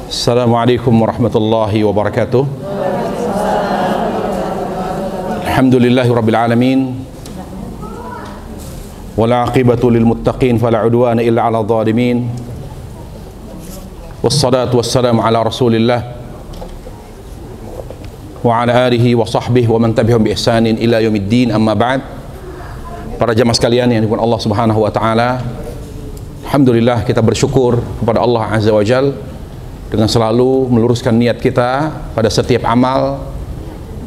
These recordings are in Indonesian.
Assalamualaikum warahmatullahi wabarakatuh. Alhamdulillahi rabbil alamin. Wal aqibatu lil muttaqin fala udwana illa 'alal zalimin. Wassalatu wassalamu ala Rasulillah wa ala alihi wa sahbihi wa man tabi'ahum bi ihsanin ila yaumiddin, amma ba'd. Para jamaah sekalian yang dimuliakan Allah Subhanahu wa taala, alhamdulillah kita bersyukur kepada Allah Azza wa Jal dengan selalu meluruskan niat kita pada setiap amal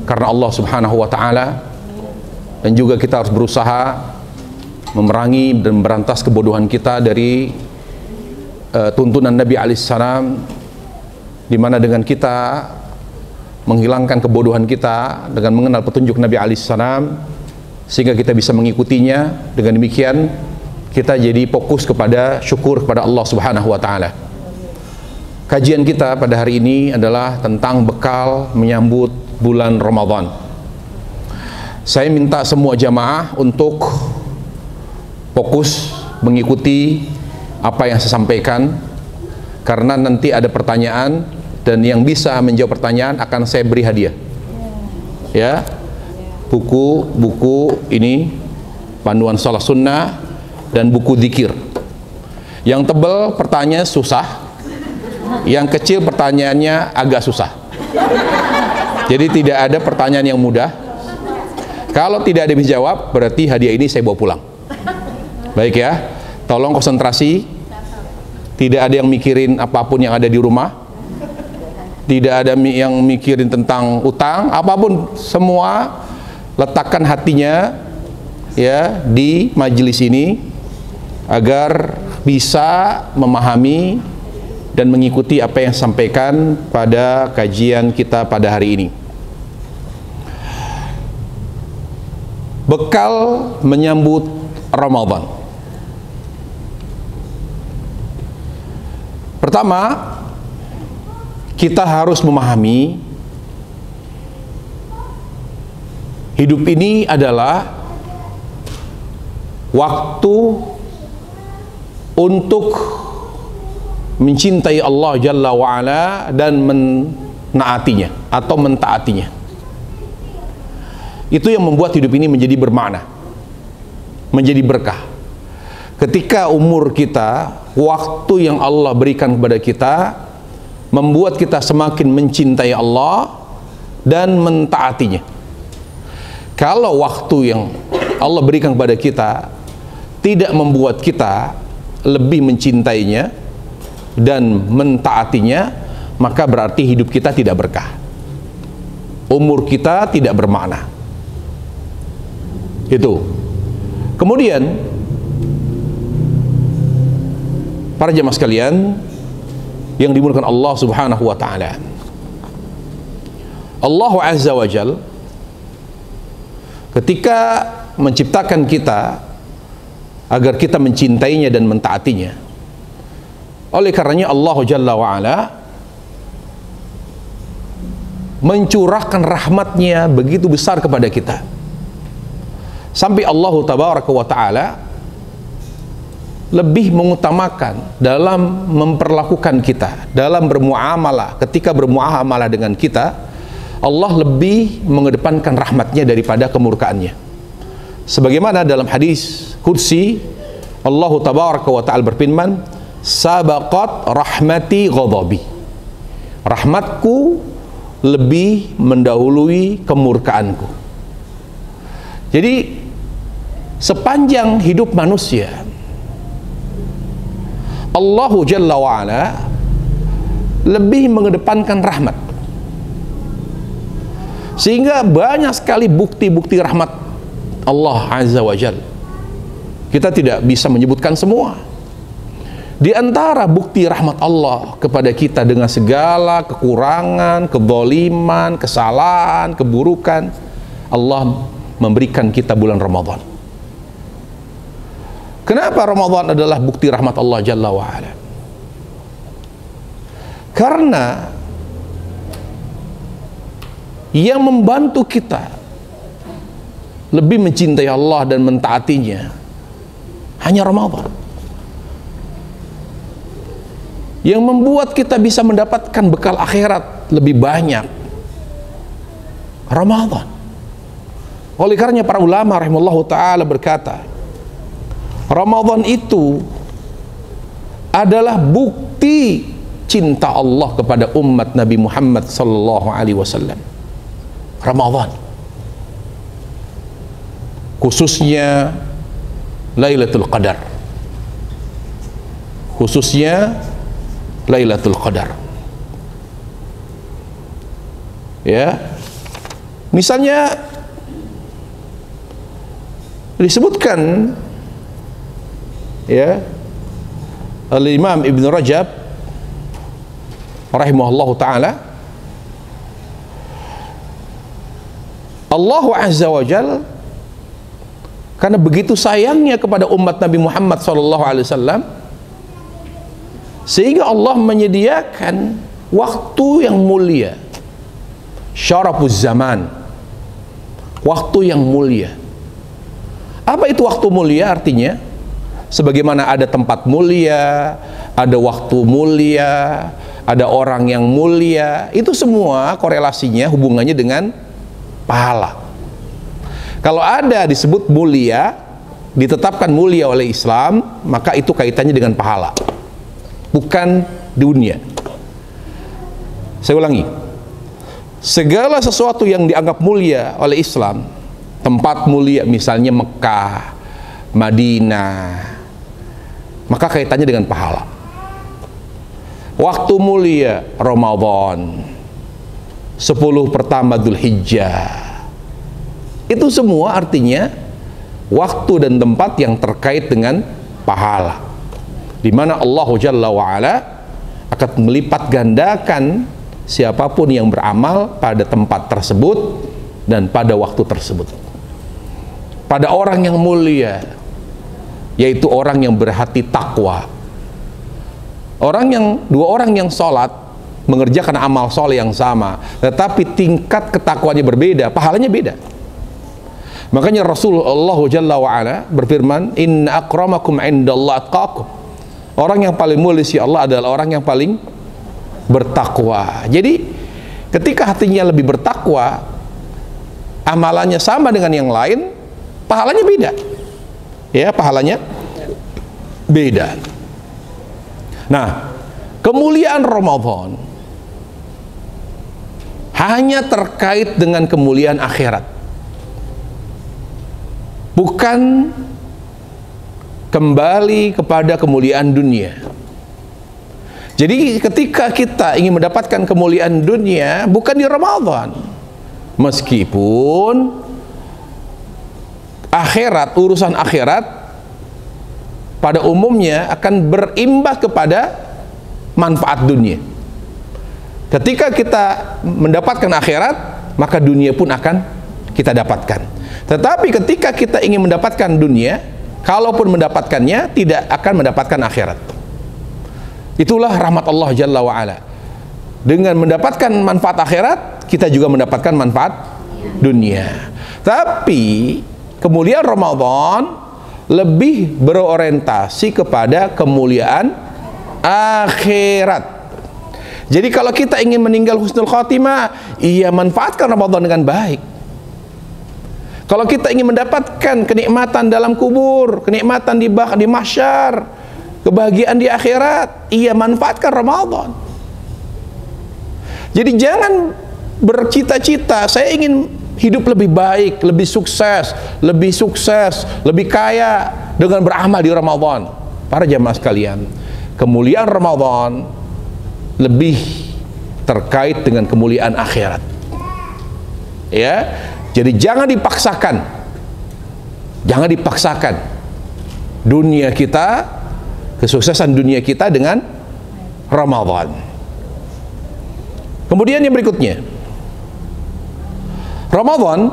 karena Allah Subhanahu wa taala, dan juga kita harus berusaha memerangi dan memberantas kebodohan kita dari tuntunan Nabi alaihissalam, di mana dengan kita menghilangkan kebodohan kita dengan mengenal petunjuk Nabi alaihissalam sehingga kita bisa mengikutinya. Dengan demikian kita jadi fokus kepada syukur kepada Allah Subhanahu wa taala. Kajian kita pada hari ini adalah tentang bekal menyambut bulan Ramadan. Saya minta semua jamaah untuk fokus mengikuti apa yang saya sampaikan, karena nanti ada pertanyaan dan yang bisa menjawab pertanyaan akan saya beri hadiah. Ya, buku ini panduan salat sunnah dan buku zikir. Yang tebal pertanyaannya susah, yang kecil pertanyaannya agak susah. Jadi tidak ada pertanyaan yang mudah. Kalau tidak ada yang dijawab, berarti hadiah ini saya bawa pulang. Baik ya, tolong konsentrasi. Tidak ada yang mikirin apapun yang ada di rumah, tidak ada yang mikirin tentang utang, apapun, semua letakkan hatinya ya di majelis ini agar bisa memahami dan mengikuti apa yang disampaikan pada kajian kita pada hari ini. Bekal menyambut Ramadan. Pertama, kita harus memahami hidup ini adalah waktu untuk mencintai Allah Jalla wa'ala dan menaatinya atau mentaatinya. Itu yang membuat hidup ini menjadi bermakna, menjadi berkah. Ketika umur kita, waktu yang Allah berikan kepada kita membuat kita semakin mencintai Allah dan mentaatinya. Kalau waktu yang Allah berikan kepada kita tidak membuat kita lebih mencintainya dan mentaatinya, maka berarti hidup kita tidak berkah, umur kita tidak bermakna. Itu. Kemudian para jemaah sekalian yang dimuliakan Allah Subhanahu wa taala, Allah Azza wa Jal ketika menciptakan kita agar kita mencintainya dan mentaatinya, oleh karenanya Allah Jalla wa'ala mencurahkan rahmatnya begitu besar kepada kita, sampai Allah Tabaraka wa ta'ala lebih mengutamakan dalam memperlakukan kita, dalam bermuamalah. Ketika bermuamalah dengan kita, Allah lebih mengedepankan rahmatnya daripada kemurkaannya. Sebagaimana dalam hadis Qudsi, Allah Tabaraka wa ta'ala berfirman, sabaqat rahmati ghadabi, rahmatku lebih mendahului kemurkaanku. Jadi sepanjang hidup manusia, Allah Jalla wa'ala lebih mengedepankan rahmat, sehingga banyak sekali bukti-bukti rahmat Allah Azza wa Jalla. Kita tidak bisa menyebutkan semua. Di antara bukti rahmat Allah kepada kita dengan segala kekurangan, kezaliman, kesalahan, keburukan, Allah memberikan kita bulan Ramadan. Kenapa Ramadan adalah bukti rahmat Allah Jalla wa'ala? Karena yang membantu kita lebih mencintai Allah dan mentaatinya hanya Ramadan. yang membuat kita bisa mendapatkan bekal akhirat lebih banyak. Ramadan. Oleh karenanya para ulama rahimallahu taala berkata, Ramadan itu adalah bukti cinta Allah kepada umat Nabi Muhammad sallallahu alaihi wasallam. Ramadan, khususnya Lailatul Qadar, khususnya Lailatul Qadar. Ya, misalnya disebutkan ya Al-Imam Ibn Rajab rahimahullahu ta'ala, Allah Azza wa Jal karena begitu sayangnya kepada umat Nabi Muhammad SAW, sehingga Allah menyediakan waktu yang mulia, syarafuz zaman, waktu yang mulia. Apa itu waktu mulia? Artinya sebagaimana ada tempat mulia, ada waktu mulia, ada orang yang mulia, itu semua korelasinya, hubungannya dengan pahala. Kalau ada disebut mulia, ditetapkan mulia oleh Islam, maka itu kaitannya dengan pahala, bukan dunia. Saya ulangi, segala sesuatu yang dianggap mulia oleh Islam, tempat mulia misalnya Mekah, Madinah, maka kaitannya dengan pahala. Waktu mulia Ramadan, 10 pertama Dzulhijjah, itu semua artinya waktu dan tempat yang terkait dengan pahala, di mana Allah Jalla wa'ala akan melipat gandakan siapapun yang beramal pada tempat tersebut dan pada waktu tersebut. Pada orang yang mulia, yaitu orang yang berhati takwa, dua orang yang sholat mengerjakan amal soleh yang sama, tetapi tingkat ketakwaannya berbeda, pahalanya beda. Makanya Rasulullah Jalla wa'ala berfirman, inna akramakum indallahi atqakum. Orang yang paling mulia si Allah adalah orang yang paling bertakwa. Jadi ketika hatinya lebih bertakwa, amalannya sama dengan yang lain, pahalanya beda. Ya, pahalanya beda. Nah, kemuliaan Ramadan hanya terkait dengan kemuliaan akhirat, bukan kembali kepada kemuliaan dunia. Jadi ketika kita ingin mendapatkan kemuliaan dunia, bukan di Ramadan, meskipun akhirat, urusan akhirat pada umumnya akan berimbas kepada manfaat dunia. Ketika kita mendapatkan akhirat, maka dunia pun akan kita dapatkan. Tetapi ketika kita ingin mendapatkan dunia, kalaupun mendapatkannya, tidak akan mendapatkan akhirat. Itulah rahmat Allah Jalla wa'ala. Dengan mendapatkan manfaat akhirat, kita juga mendapatkan manfaat dunia. Tapi kemuliaan Ramadan lebih berorientasi kepada kemuliaan akhirat. Jadi kalau kita ingin meninggal husnul khotimah, iya manfaatkan Ramadan dengan baik. Kalau kita ingin mendapatkan kenikmatan dalam kubur, kenikmatan di mahsyar, kebahagiaan di akhirat, iya manfaatkan Ramadan. Jadi jangan bercita-cita saya ingin hidup lebih baik, lebih sukses, lebih kaya dengan beramal di Ramadan. Para jamaah sekalian, kemuliaan Ramadan lebih terkait dengan kemuliaan akhirat. Ya, jadi jangan dipaksakan dunia kita, kesuksesan dunia kita dengan Ramadan. Kemudian yang berikutnya, Ramadan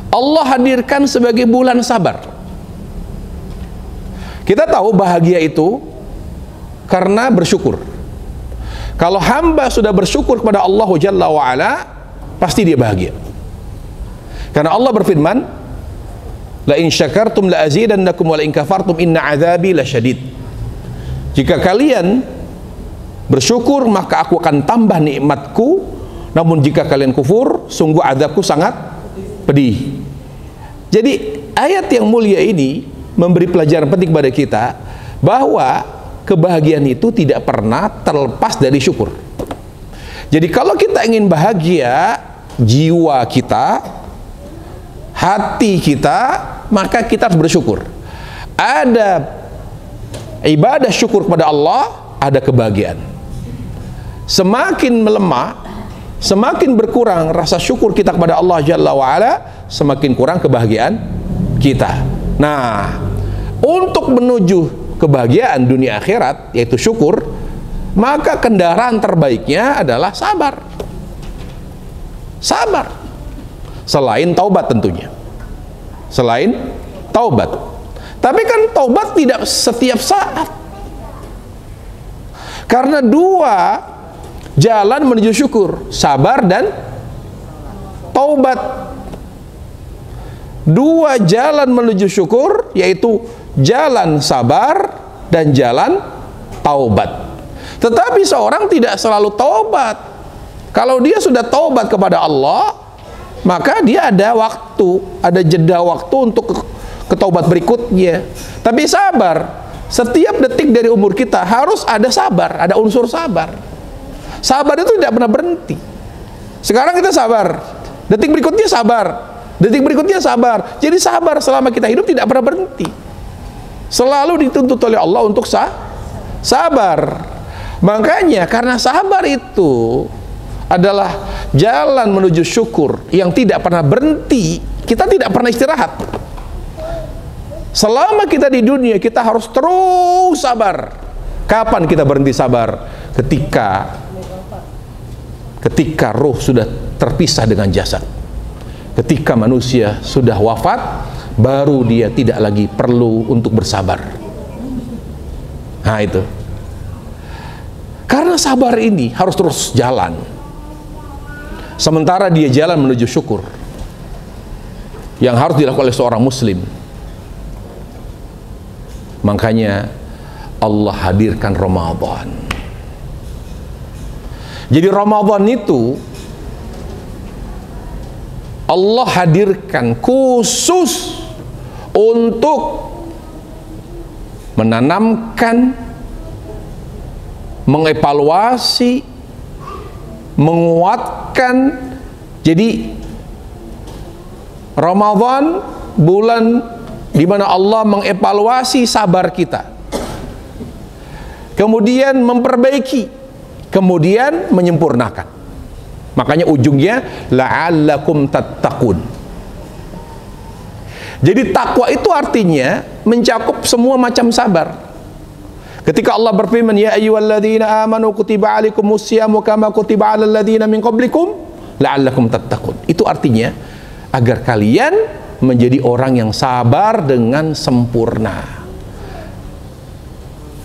Allah hadirkan sebagai bulan sabar. Kita tahu bahagia itu karena bersyukur. Kalau hamba sudah bersyukur kepada Allah Jalla wa'ala, pasti dia bahagia. Karena Allah berfirman, la in syakartum la azidannakum wa la in kafartum inna azabi lasyadid. jika kalian bersyukur maka aku akan tambah nikmatku, namun jika kalian kufur sungguh azabku sangat pedih. Jadi ayat yang mulia ini memberi pelajaran penting kepada kita bahwa kebahagiaan itu tidak pernah terlepas dari syukur. Jadi kalau kita ingin bahagia, jiwa kita, hati kita, maka kita harus bersyukur. Ada ibadah syukur kepada Allah, ada kebahagiaan. Semakin melemah, semakin berkurang rasa syukur kita kepada Allah Jalla wa'ala, semakin kurang kebahagiaan kita. Nah, untuk menuju kebahagiaan dunia akhirat, yaitu syukur, maka kendaraan terbaiknya adalah sabar. Sabar. Selain taubat tentunya. Selain taubat. Tapi kan taubat tidak setiap saat. Karena dua jalan menuju syukur, sabar dan taubat. Dua jalan menuju syukur, yaitu jalan sabar dan jalan taubat. Tetapi seorang tidak selalu taubat. Kalau dia sudah taubat kepada Allah, maka dia ada waktu, ada jeda waktu untuk ke taubat berikutnya. Tapi sabar, setiap detik dari umur kita harus ada sabar, ada unsur sabar. Sabar itu tidak pernah berhenti. Sekarang kita sabar, detik berikutnya sabar, detik berikutnya sabar. Jadi sabar selama kita hidup tidak pernah berhenti. Selalu dituntut oleh Allah untuk sabar. Makanya karena sabar itu adalah jalan menuju syukur yang tidak pernah berhenti, kita tidak pernah istirahat. Selama kita di dunia kita harus terus sabar. Kapan kita berhenti sabar? Ketika roh sudah terpisah dengan jasad. Ketika manusia sudah wafat, baru dia tidak lagi perlu untuk bersabar. Nah itu. Karena sabar ini harus terus jalan. Sementara dia jalan menuju syukur yang harus dilakukan oleh seorang muslim. Makanya Allah hadirkan Ramadan. Jadi Ramadan itu Allah hadirkan khusus untuk menanamkan, mengevaluasi, menguatkan. Jadi Ramadan bulan di mana Allah mengevaluasi sabar kita, kemudian memperbaiki, kemudian menyempurnakan. Makanya ujungnya la'allakum tattaqun. Jadi takwa itu artinya mencakup semua macam sabar. Ketika Allah berfirman, ya ayyuhalladzina amanu kutiba alaikumusyamu kama kutiba alal ladzina min qablikum la'allakum tattaqun. Itu artinya agar kalian menjadi orang yang sabar dengan sempurna.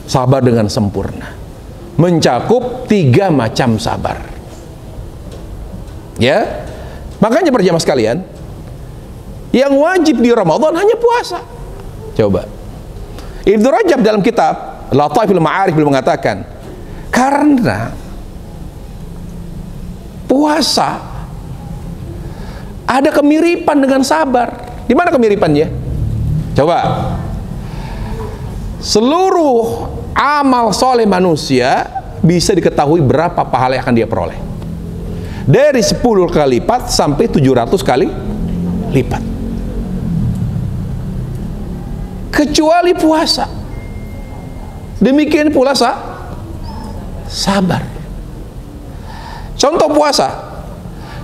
Sabar dengan sempurna. Mencakup 3 macam sabar. Ya. Makanya berjamaah sekalian, yang wajib di Ramadan hanya puasa. Coba. Ibnu Rajab dalam kitab Lataiful Ma'arif beliau mengatakan, karena puasa ada kemiripan dengan sabar. Di mana kemiripannya? Coba. Seluruh amal soleh manusia bisa diketahui berapa pahala yang akan dia peroleh. Dari 10 kali lipat sampai 700 kali lipat. Kecuali puasa. Demikian pula sabar. Contoh puasa,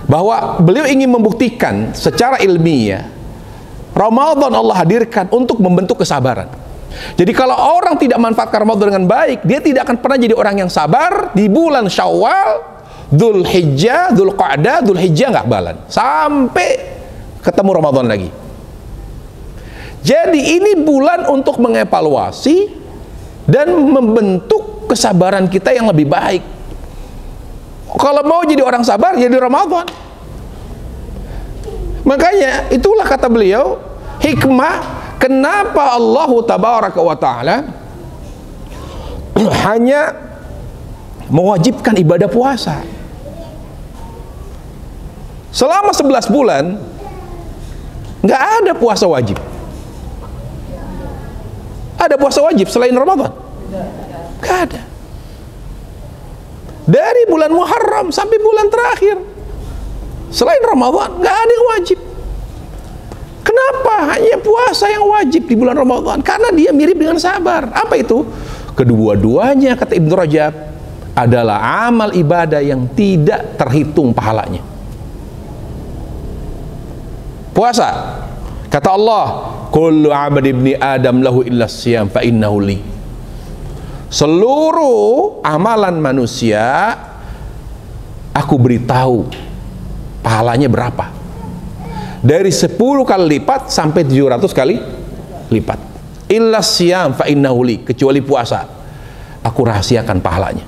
bahwa beliau ingin membuktikan secara ilmiah Ramadan Allah hadirkan untuk membentuk kesabaran. Jadi kalau orang tidak manfaatkan Ramadan dengan baik, dia tidak akan pernah jadi orang yang sabar. Di bulan Syawal, Dzulhijjah, Dzulqa'dah, Dzulhijjah nggak balan sampai ketemu Ramadan lagi. Jadi ini bulan untuk mengevaluasi dan membentuk kesabaran kita yang lebih baik. Kalau mau jadi orang sabar, jadi Ramadan. Makanya itulah kata beliau, hikmah kenapa Allah tabaraka wa ta'ala hanya mewajibkan ibadah puasa. Selama 11 bulan nggak ada puasa wajib. Ada puasa wajib selain Ramadan? Nggak ada. Dari bulan Muharram sampai bulan terakhir selain Ramadan nggak ada yang wajib. Kenapa hanya puasa yang wajib di bulan Ramadan? Karena dia mirip dengan sabar. Apa itu? Kedua-duanya, kata Ibnu Rajab, adalah amal ibadah yang tidak terhitung pahalanya. Puasa, kata Allah, kullu abdi ibni adam lahu illa siyam fa innahu li. Seluruh amalan manusia aku beritahu pahalanya berapa. Dari 10 kali lipat sampai 700 kali lipat. Illa siyam fa innahu li, kecuali puasa aku rahasiakan pahalanya.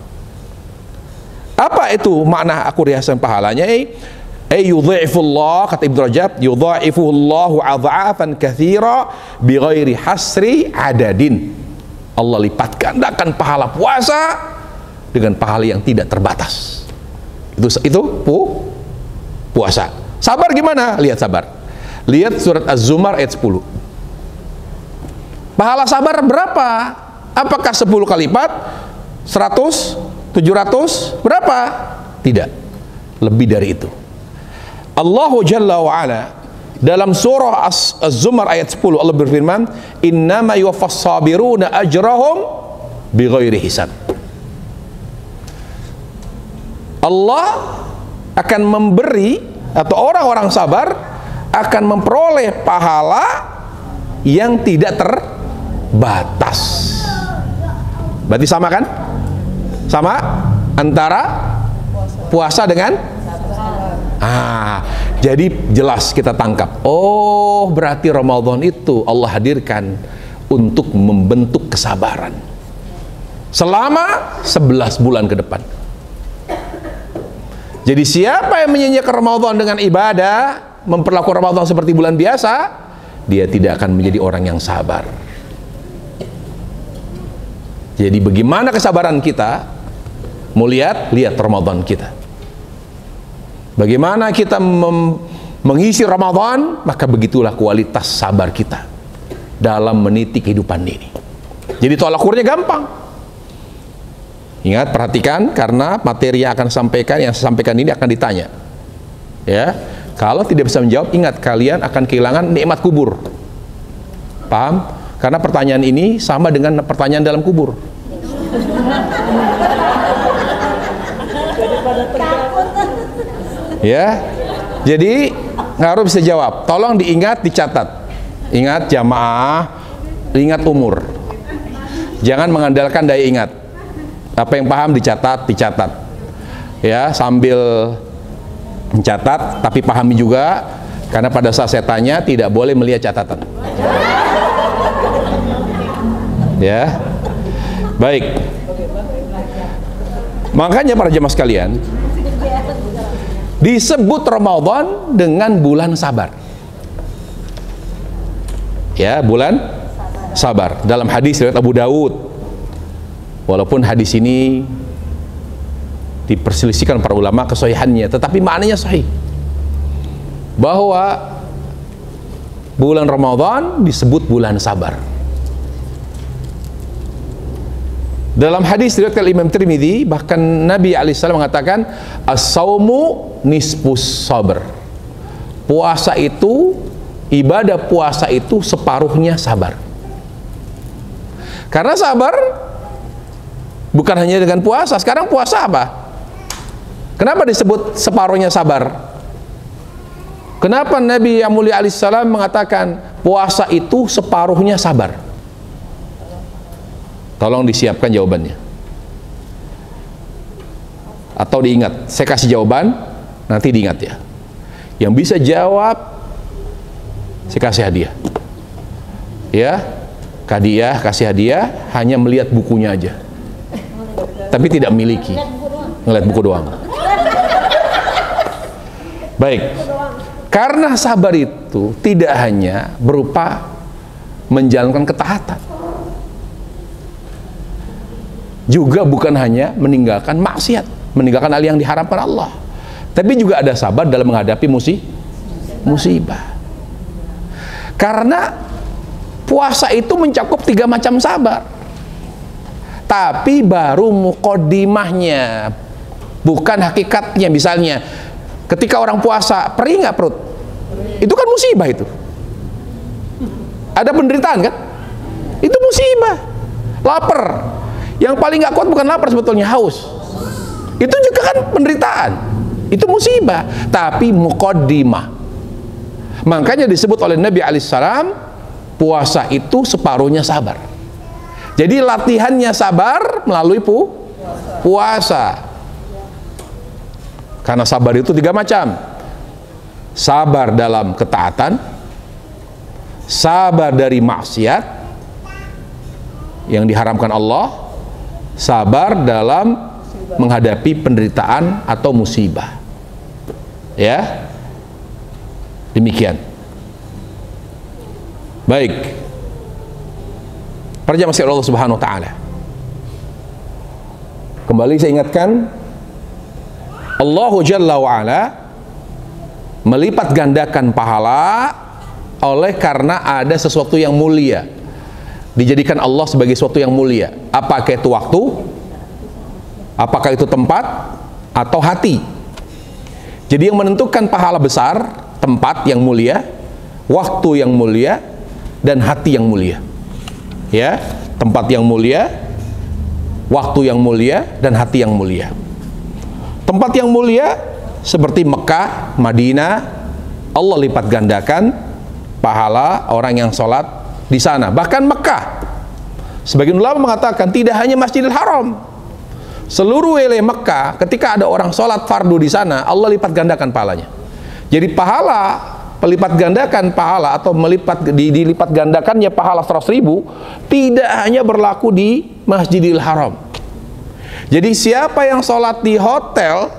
Apa itu makna aku rahasiakan pahalanya? Yudha'ifullah, kata Ibnu Rajab, yudha'ifullahu adha'afan katsira bighairi hasri adadin. Allah lipat gandakan pahala puasa dengan pahala yang tidak terbatas. Itu puasa. Sabar gimana? Lihat sabar. Lihat surat Az-Zumar ayat 10. Pahala sabar berapa? Apakah 10 kali lipat? 100? 700? Berapa? Tidak. Lebih dari itu. Allah Jalla wa Ala dalam surah Az-Zumar ayat 10 Allah berfirman, innama yuwaffas sabiruna ajrahum bighairi hisab. Allah akan memberi, atau orang-orang sabar akan memperoleh pahala yang tidak terbatas. Berarti sama kan? Sama antara puasa dengan jadi jelas kita tangkap. Oh, berarti Ramadan itu Allah hadirkan untuk membentuk kesabaran selama 11 bulan ke depan. Jadi siapa yang menyanyikan Ramadan dengan ibadah, memperlakukan Ramadan seperti bulan biasa, dia tidak akan menjadi orang yang sabar. Jadi bagaimana kesabaran kita? Mau lihat Ramadan kita. Bagaimana kita mengisi Ramadan, maka begitulah kualitas sabar kita dalam meniti kehidupan ini. Jadi tolak ukurnya gampang. Ingat, perhatikan, karena materi yang akan saya sampaikan ini akan ditanya. Ya, kalau tidak bisa menjawab, ingat, kalian akan kehilangan nikmat kubur. Paham? Karena pertanyaan ini sama dengan pertanyaan dalam kubur. Ya, jadi harus bisa jawab. Tolong diingat, dicatat. Ingat jamaah, ingat umur. Jangan mengandalkan daya ingat. Apa yang paham dicatat. Ya, sambil mencatat, tapi pahami juga, karena pada saat saya tanya tidak boleh melihat catatan. Ya, baik. Makanya para jemaah sekalian, disebut Ramadan dengan bulan sabar. Ya, bulan sabar. Dalam hadis riwayat Abu Daud, walaupun hadis ini diperselisihkan para ulama kesahihannya, tetapi maknanya sahih, bahwa bulan Ramadan disebut bulan sabar. Dalam hadis riwayat Imam Tirmidzi, bahkan Nabi alaihissalam mengatakan, as-saumu nisfus sabr. Puasa itu, ibadah puasa itu separuhnya sabar. Karena sabar bukan hanya dengan puasa. Sekarang puasa apa? Kenapa disebut separuhnya sabar? Kenapa Nabi yang mulia alaihissalam mengatakan puasa itu separuhnya sabar? Tolong disiapkan jawabannya. Atau diingat, saya kasih jawaban, nanti diingat ya. Yang bisa jawab, saya kasih hadiah. Ya, hadiah, kasih hadiah, hanya melihat bukunya aja. Tapi tidak memiliki. Ngelihat buku doang. Baik. Karena sabar itu tidak hanya berupa menjalankan ketaatan. juga bukan hanya meninggalkan maksiat, meninggalkan hal yang diharamkan Allah, tapi juga ada sabar dalam menghadapi musibah. Karena puasa itu mencakup 3 macam sabar, tapi baru muqaddimahnya, bukan hakikatnya. Misalnya ketika orang puasa perih nggak perut, itu kan musibah. Itu ada penderitaan kan, itu musibah. Lapar, yang paling nggak kuat bukan lapar sebetulnya, haus, itu juga kan penderitaan, itu musibah, tapi muqaddimah. Makanya disebut oleh Nabi alaihissalam, puasa itu separuhnya sabar. Jadi latihannya sabar melalui puasa. Karena sabar itu 3 macam. Sabar dalam ketaatan, sabar dari maksiat yang diharamkan Allah, sabar dalam menghadapi penderitaan atau musibah. Ya, demikian. Baik, para jamaah sekalian Allah Subhanahu wa taala, kembali saya ingatkan, Allah Jalla wa ala melipat gandakan pahala oleh karena ada sesuatu yang mulia. Dijadikan Allah sebagai sesuatu yang mulia. Apakah itu waktu? Apakah itu tempat? Atau hati? Jadi yang menentukan pahala besar, tempat yang mulia, waktu yang mulia, dan hati yang mulia. Ya, tempat yang mulia, waktu yang mulia, dan hati yang mulia. Tempat yang mulia seperti Mekah, Madinah, Allah lipat gandakan pahala orang yang sholat di sana. Bahkan Mekah, sebagian ulama mengatakan tidak hanya Masjidil Haram, seluruh wilayah Mekah, ketika ada orang sholat fardu di sana, Allah lipat gandakan pahalanya. Jadi pahala, pelipat gandakan pahala atau dilipat gandakannya pahala 100.000 tidak hanya berlaku di Masjidil Haram. Jadi siapa yang sholat di hotel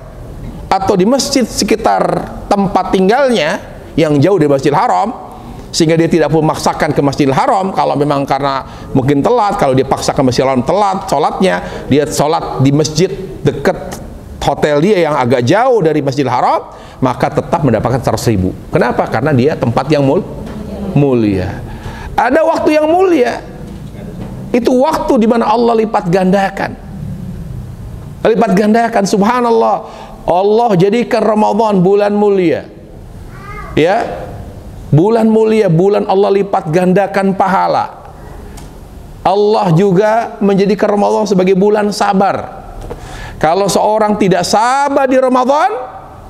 atau di masjid sekitar tempat tinggalnya yang jauh dari Masjidil Haram, sehingga dia tidak perlu memaksakan ke Masjidil Haram, kalau memang karena mungkin telat, kalau dia paksa ke Masjidil Haram telat sholatnya, dia sholat di masjid dekat hotel dia yang agak jauh dari Masjidil Haram, maka tetap mendapatkan 100.000. Kenapa? Karena dia tempat yang mulia. Ada waktu yang mulia, itu waktu di mana Allah lipat gandakan. Lipat gandakan, subhanallah. Allah jadikan Ramadan bulan mulia. Ya, bulan mulia, bulan Allah lipat gandakan pahala. Allah juga menjadikan Ramadan sebagai bulan sabar. Kalau seorang tidak sabar di Ramadan,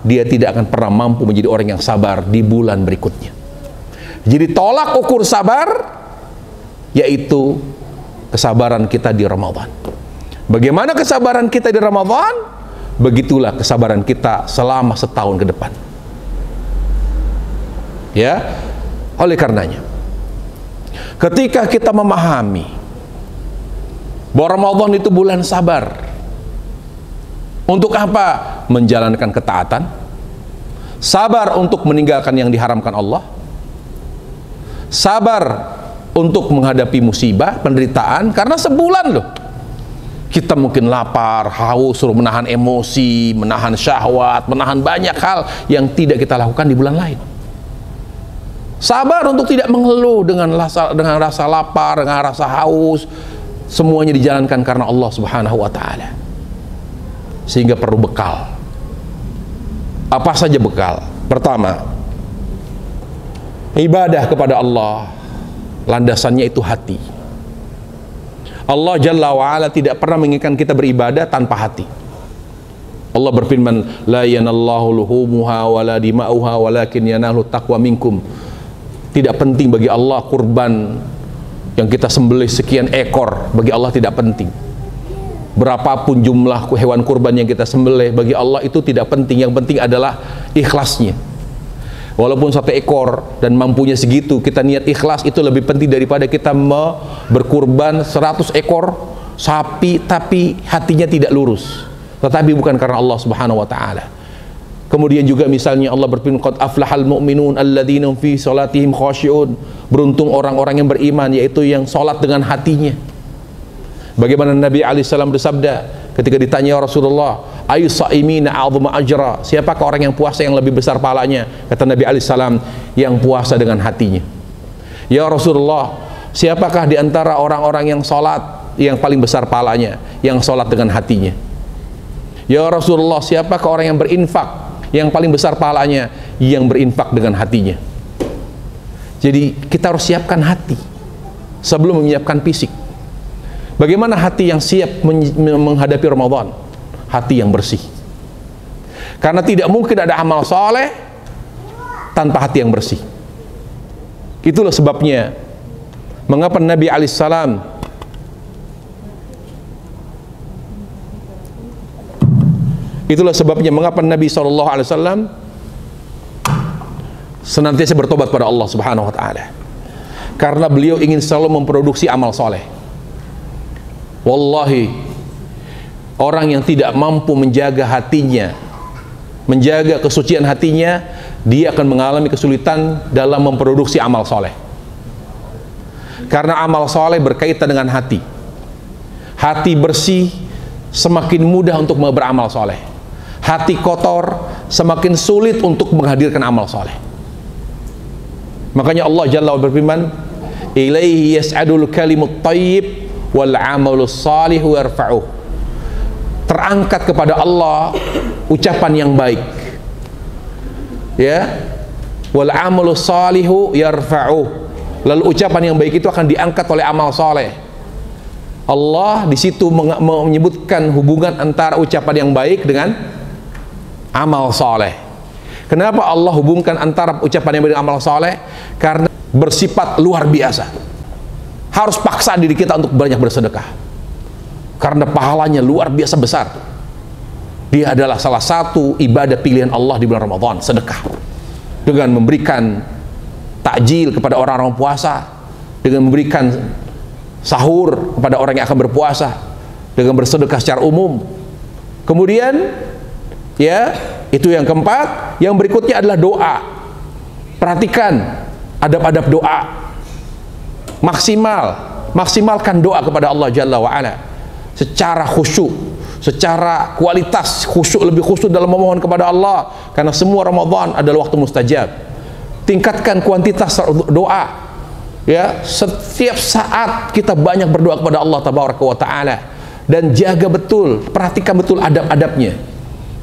dia tidak akan pernah mampu menjadi orang yang sabar di bulan berikutnya. Jadi tolak ukur sabar yaitu kesabaran kita di Ramadan. Bagaimana kesabaran kita di Ramadan? Begitulah kesabaran kita selama setahun ke depan. Ya, oleh karenanya, ketika kita memahami bahwa Ramadan itu bulan sabar, untuk apa? Menjalankan ketaatan, sabar untuk meninggalkan yang diharamkan Allah, sabar untuk menghadapi musibah, penderitaan, karena sebulan loh kita mungkin lapar, haus, suruh menahan emosi, menahan syahwat, menahan banyak hal yang tidak kita lakukan di bulan lain. Sabar untuk tidak mengeluh dengan rasa lapar, dengan rasa haus, semuanya dijalankan karena Allah Subhanahu wa taala. Sehingga perlu bekal. Apa saja bekal? Pertama, ibadah kepada Allah, landasannya itu hati. Allah Jalla wa'ala tidak pernah menginginkan kita beribadah tanpa hati. Allah berfirman, la yanallahu luhumuha wala dima'uha walakin yanalu taqwa minkum. Tidak penting bagi Allah kurban yang kita sembelih sekian ekor, bagi Allah tidak penting. Berapapun jumlah hewan kurban yang kita sembelih, bagi Allah itu tidak penting. Yang penting adalah ikhlasnya. Walaupun 1 ekor dan mampunya segitu, kita niat ikhlas, itu lebih penting daripada kita berkurban 100 ekor sapi tapi hatinya tidak lurus, tetapi bukan karena Allah Subhanahu wa taala. Kemudian juga misalnya Allah berfirman, qad aflahal mu'minun alladzina fi salatihim khashi'un. Beruntung orang-orang yang beriman, yaitu yang salat dengan hatinya. Bagaimana Nabi alaihissalam bersabda ketika ditanya, ya Rasulullah, ayu sa'imina a'dhama ajra, siapakah orang yang puasa yang lebih besar pahalanya? Kata Nabi alaihissalam, yang puasa dengan hatinya. Ya Rasulullah, siapakah di antara orang-orang yang sholat yang paling besar pahalanya? Yang sholat dengan hatinya. Ya Rasulullah, siapakah orang yang berinfak yang paling besar pahalanya? Yang berinfak dengan hatinya. Jadi kita harus siapkan hati sebelum menyiapkan fisik. Bagaimana hati yang siap menghadapi Ramadan? Hati yang bersih. Karena tidak mungkin ada amal soleh tanpa hati yang bersih. Itulah sebabnya mengapa Nabi alaihissalam SAW senantiasa bertobat pada Allah Subhanahu wa taala. Karena beliau ingin selalu memproduksi amal soleh. Wallahi, orang yang tidak mampu menjaga hatinya, menjaga kesucian hatinya, dia akan mengalami kesulitan dalam memproduksi amal soleh. Karena amal soleh berkaitan dengan hati. Hati bersih semakin mudah untuk beramal soleh. Hati kotor semakin sulit untuk menghadirkan amal soleh. Makanya Allah Jalla wa berfirman, ilaihi yas'adul kalimut thayyib wal amalus salihu yarfa'uh. Terangkat kepada Allah ucapan yang baik, ya, wal amalus salihu yarfa'uh. Lalu ucapan yang baik itu akan diangkat oleh amal soleh. Allah di situ menyebutkan hubungan antara ucapan yang baik dengan amal soleh. Kenapa Allah hubungkan antara ucapan yang baik dengan amal soleh? Karena bersifat luar biasa. Harus paksa diri kita untuk banyak bersedekah, karena pahalanya luar biasa besar. Dia adalah salah satu ibadah pilihan Allah di bulan Ramadan, sedekah. Dengan memberikan takjil kepada orang-orang puasa, dengan memberikan sahur kepada orang yang akan berpuasa, dengan bersedekah secara umum. Kemudian, ya, itu yang keempat. Yang berikutnya adalah doa. Perhatikan adab-adab doa. Maksimalkan doa kepada Allah Jalla wa'ala secara khusyuk, secara kualitas khusyuk, lebih khusyuk dalam memohon kepada Allah, karena semua Ramadan adalah waktu mustajab. Tingkatkan kuantitas doa, ya, setiap saat kita banyak berdoa kepada Allah Tabaraka wa ta'ala, dan jaga betul, perhatikan betul adab-adabnya.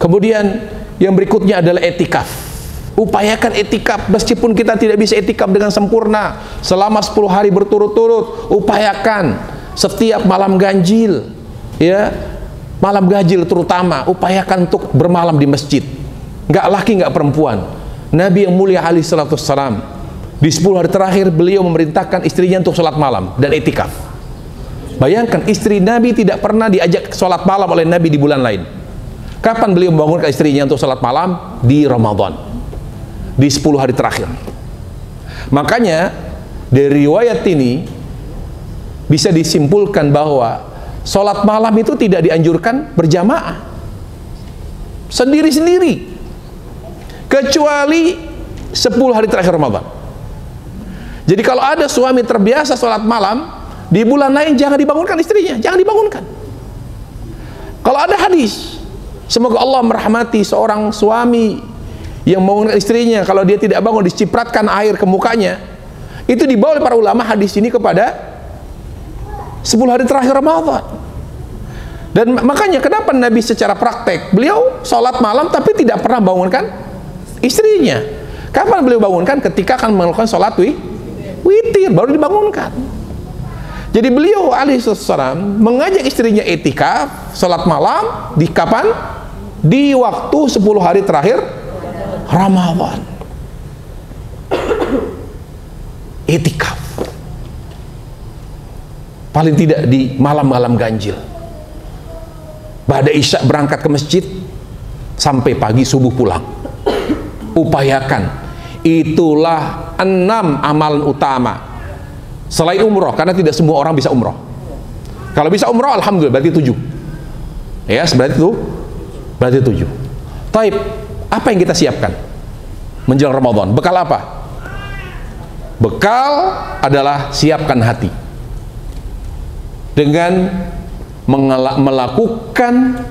Kemudian yang berikutnya adalah etikaf. Upayakan etikaf, meskipun kita tidak bisa etikaf dengan sempurna selama 10 hari berturut-turut. Upayakan setiap malam ganjil, ya, malam ganjil terutama, upayakan untuk bermalam di masjid. Nggak laki, nggak perempuan. Nabi yang mulia alaihi salatu wassalam, di 10 hari terakhir beliau memerintahkan istrinya untuk sholat malam dan etikaf. Bayangkan, istri Nabi tidak pernah diajak sholat malam oleh Nabi di bulan lain. Kapan beliau membangunkan istrinya untuk sholat malam? Di Ramadan, di 10 hari terakhir. Makanya dari riwayat ini bisa disimpulkan bahwa sholat malam itu tidak dianjurkan berjamaah, sendiri-sendiri, kecuali 10 hari terakhir Ramadan. Jadi kalau ada suami terbiasa sholat malam, di bulan lain jangan dibangunkan istrinya, jangan dibangunkan. Kalau ada hadis, semoga Allah merahmati seorang suami yang membangunkan istrinya, kalau dia tidak bangun dicipratkan air ke mukanya, itu dibawa oleh para ulama hadis ini kepada 10 hari terakhir Ramadan. Dan makanya kenapa Nabi secara praktek beliau sholat malam tapi tidak pernah bangunkan istrinya. Kapan beliau bangunkan? Ketika akan melakukan sholat witir, baru dibangunkan. Jadi beliau alaihissalam mengajak istrinya etikaf sholat malam di kapan? Di waktu 10 hari terakhir Ramadan. Etikaf, paling tidak di malam-malam ganjil. Ba'da isya berangkat ke masjid sampai pagi subuh pulang. Upayakan. Itulah 6 amalan utama selain umroh, karena tidak semua orang bisa umroh. Kalau bisa umroh, alhamdulillah, berarti 7. Ya, berarti 7. Taib. Apa yang kita siapkan menjelang Ramadan? Bekal apa? Bekal adalah siapkan hati dengan melakukan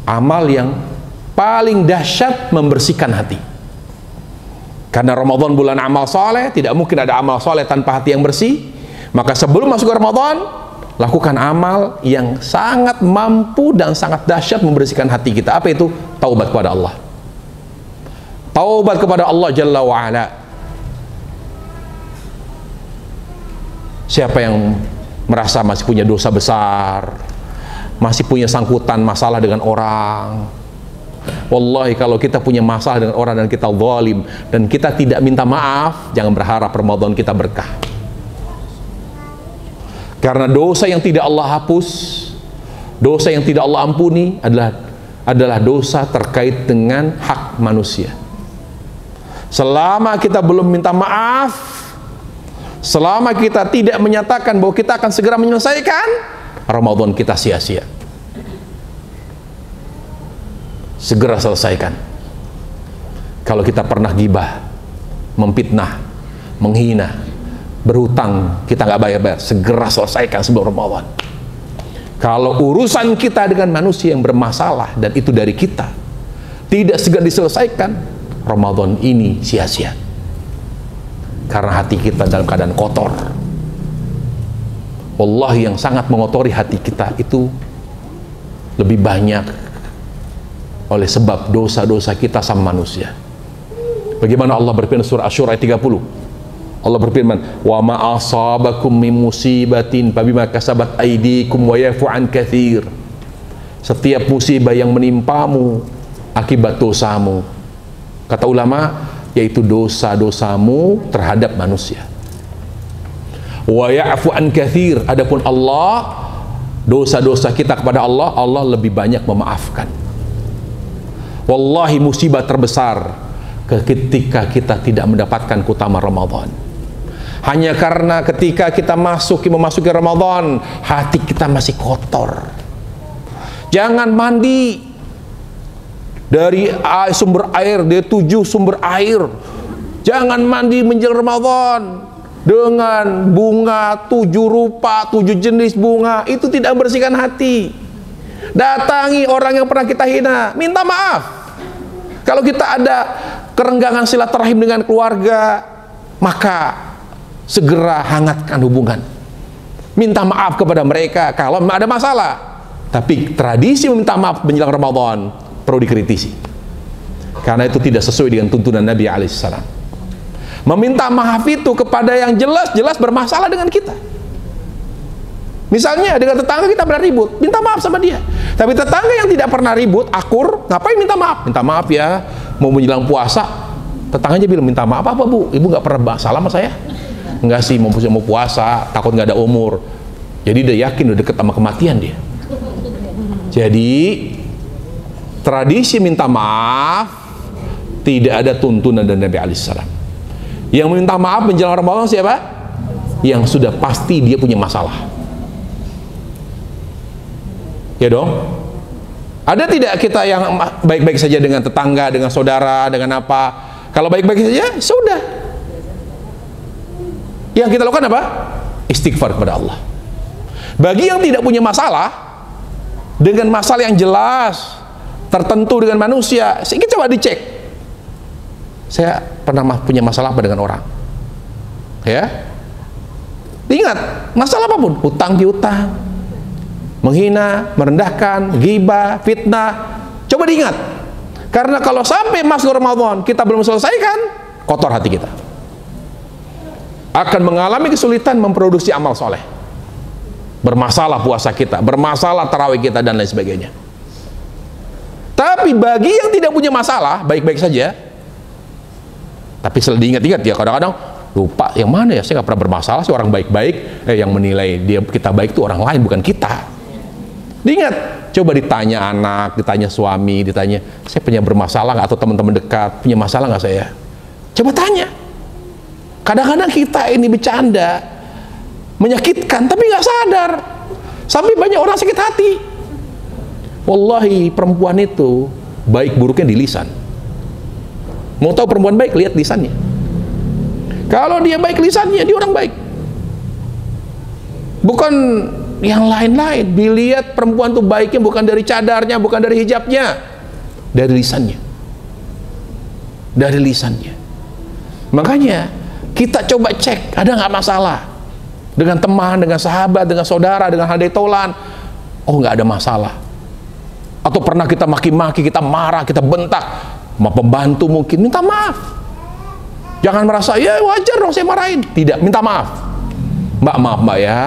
amal yang paling dahsyat, membersihkan hati. Karena Ramadan bulan amal soleh, tidak mungkin ada amal soleh tanpa hati yang bersih. Maka sebelum masuk ke Ramadan, lakukan amal yang sangat mampu dan sangat dahsyat membersihkan hati kita. Apa itu? Taubat kepada Allah. Taubat kepada Allah Jalla wa'ala. Siapa yang merasa masih punya dosa besar, masih punya sangkutan masalah dengan orang, wallahi kalau kita punya masalah dengan orang dan kita zalim dan kita tidak minta maaf, jangan berharap Ramadan kita berkah. Karena dosa yang tidak Allah hapus, dosa yang tidak Allah ampuni adalah dosa terkait dengan hak manusia. Selama kita belum minta maaf, selama kita tidak menyatakan bahwa kita akan segera menyelesaikan, Ramadan kita sia-sia. Segera selesaikan. Kalau kita pernah gibah, memfitnah, menghina, berhutang, kita nggak bayar-bayar, segera selesaikan sebelum Ramadan. Kalau urusan kita dengan manusia yang bermasalah dan itu dari kita, tidak segera diselesaikan, Ramadan ini sia-sia. Karena hati kita dalam keadaan kotor. Wallahi yang sangat mengotori hati kita itu lebih banyak oleh sebab dosa-dosa kita sama manusia. Bagaimana Allah berfirman surah Asy-Syura ayat 30. Allah berfirman, "Wa ma asabakum min musibatin fabima kasabat aydikum wa yafu an katsir." Setiap musibah yang menimpamu akibat dosamu. Kata ulama, yaitu dosa-dosamu terhadap manusia. Wa ya'fu an katsir. Adapun Allah, dosa-dosa kita kepada Allah, Allah lebih banyak memaafkan. Wallahi musibah terbesar ketika kita tidak mendapatkan keutamaan Ramadan. Hanya karena ketika kita memasuki Ramadan, hati kita masih kotor. Jangan mandi dari sumber air, dari 7 sumber air. Jangan mandi menjelang Ramadan dengan bunga 7 rupa, 7 jenis bunga. Itu tidak membersihkan hati. Datangi orang yang pernah kita hina, minta maaf. Kalau kita ada kerenggangan silaturahim dengan keluarga, maka segera hangatkan hubungan. Minta maaf kepada mereka kalau ada masalah. Tapi tradisi meminta maaf menjelang Ramadan perlu dikritisi. Karena itu tidak sesuai dengan tuntunan Nabi alaihissalam. Meminta maaf itu kepada yang jelas-jelas bermasalah dengan kita. Misalnya dengan tetangga kita pernah ribut, minta maaf sama dia. Tapi tetangga yang tidak pernah ribut, akur, ngapain minta maaf? Minta maaf ya, mau menjelang puasa, tetangganya bilang, minta maaf apa bu? Ibu nggak pernah salah sama saya? Enggak sih, mau puasa, takut nggak ada umur. Jadi dia yakin udah deket sama kematian dia. Jadi tradisi minta maaf tidak ada tuntunan dari Nabi alaihissalam. Yang meminta maaf menjelang Ramadan siapa? Yang sudah pasti dia punya masalah. Ya dong. Ada tidak kita yang baik-baik saja dengan tetangga, dengan saudara, dengan apa? Kalau baik-baik saja, sudah. Yang kita lakukan apa? Istighfar kepada Allah. Bagi yang tidak punya masalah, dengan masalah yang jelas, tertentu dengan manusia, kita coba dicek. Saya pernah punya masalah apa dengan orang? Ya. Ingat, masalah apapun, hutang piutang, menghina, merendahkan, ghibah, fitnah, coba diingat. Karena kalau sampai masuk Ramadan kita belum selesaikan, kotor hati kita. Akan mengalami kesulitan memproduksi amal soleh. Bermasalah puasa kita, bermasalah tarawih kita dan lain sebagainya. Tapi bagi yang tidak punya masalah, baik-baik saja. Tapi selalu diingat-ingat ya, kadang-kadang lupa yang mana ya, saya nggak pernah bermasalah sih, orang baik-baik, yang menilai kita baik itu orang lain bukan kita. Diingat, coba ditanya anak, ditanya suami, ditanya, saya punya bermasalah nggak, atau teman-teman dekat punya masalah nggak saya? Coba tanya. Kadang-kadang kita ini bercanda, menyakitkan, tapi nggak sadar. Sampai banyak orang sakit hati. Wallahi perempuan itu baik buruknya di lisan. Mau tahu perempuan baik, lihat lisannya. Kalau dia baik lisannya, dia orang baik. Bukan yang lain-lain. Dilihat perempuan tuh baiknya bukan dari cadarnya, bukan dari hijabnya, dari lisannya. Dari lisannya. Makanya kita coba cek, ada nggak masalah dengan teman, dengan sahabat, dengan saudara, dengan hadai tolan. Oh, nggak ada masalah. Atau pernah kita maki-maki, kita marah, kita bentak, sama pembantu mungkin, minta maaf. Jangan merasa, ya wajar dong saya marahin. Tidak, minta maaf. Mbak, maaf mbak ya,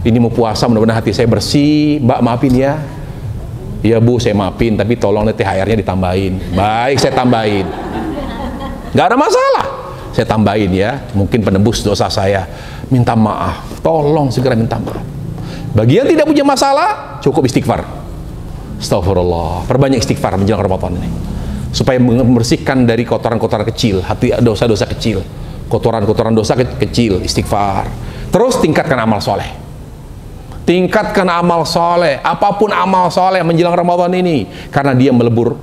ini mau puasa, mudah-mudahan hati saya bersih. Mbak, maafin ya. Iya bu, saya maafin, tapi tolong THR-nya ditambahin. Baik, saya tambahin. Gak ada masalah, saya tambahin ya. Mungkin penebus dosa saya. Minta maaf, tolong segera minta maaf. Bagi yang tidak punya masalah, cukup istighfar. Astagfirullah, perbanyak istighfar menjelang Ramadan ini, supaya membersihkan dari kotoran-kotoran kecil, hati, dosa-dosa kecil, kotoran-kotoran dosa kecil, istighfar. Terus tingkatkan amal soleh. Tingkatkan amal soleh, apapun amal soleh menjelang Ramadan ini, karena dia melebur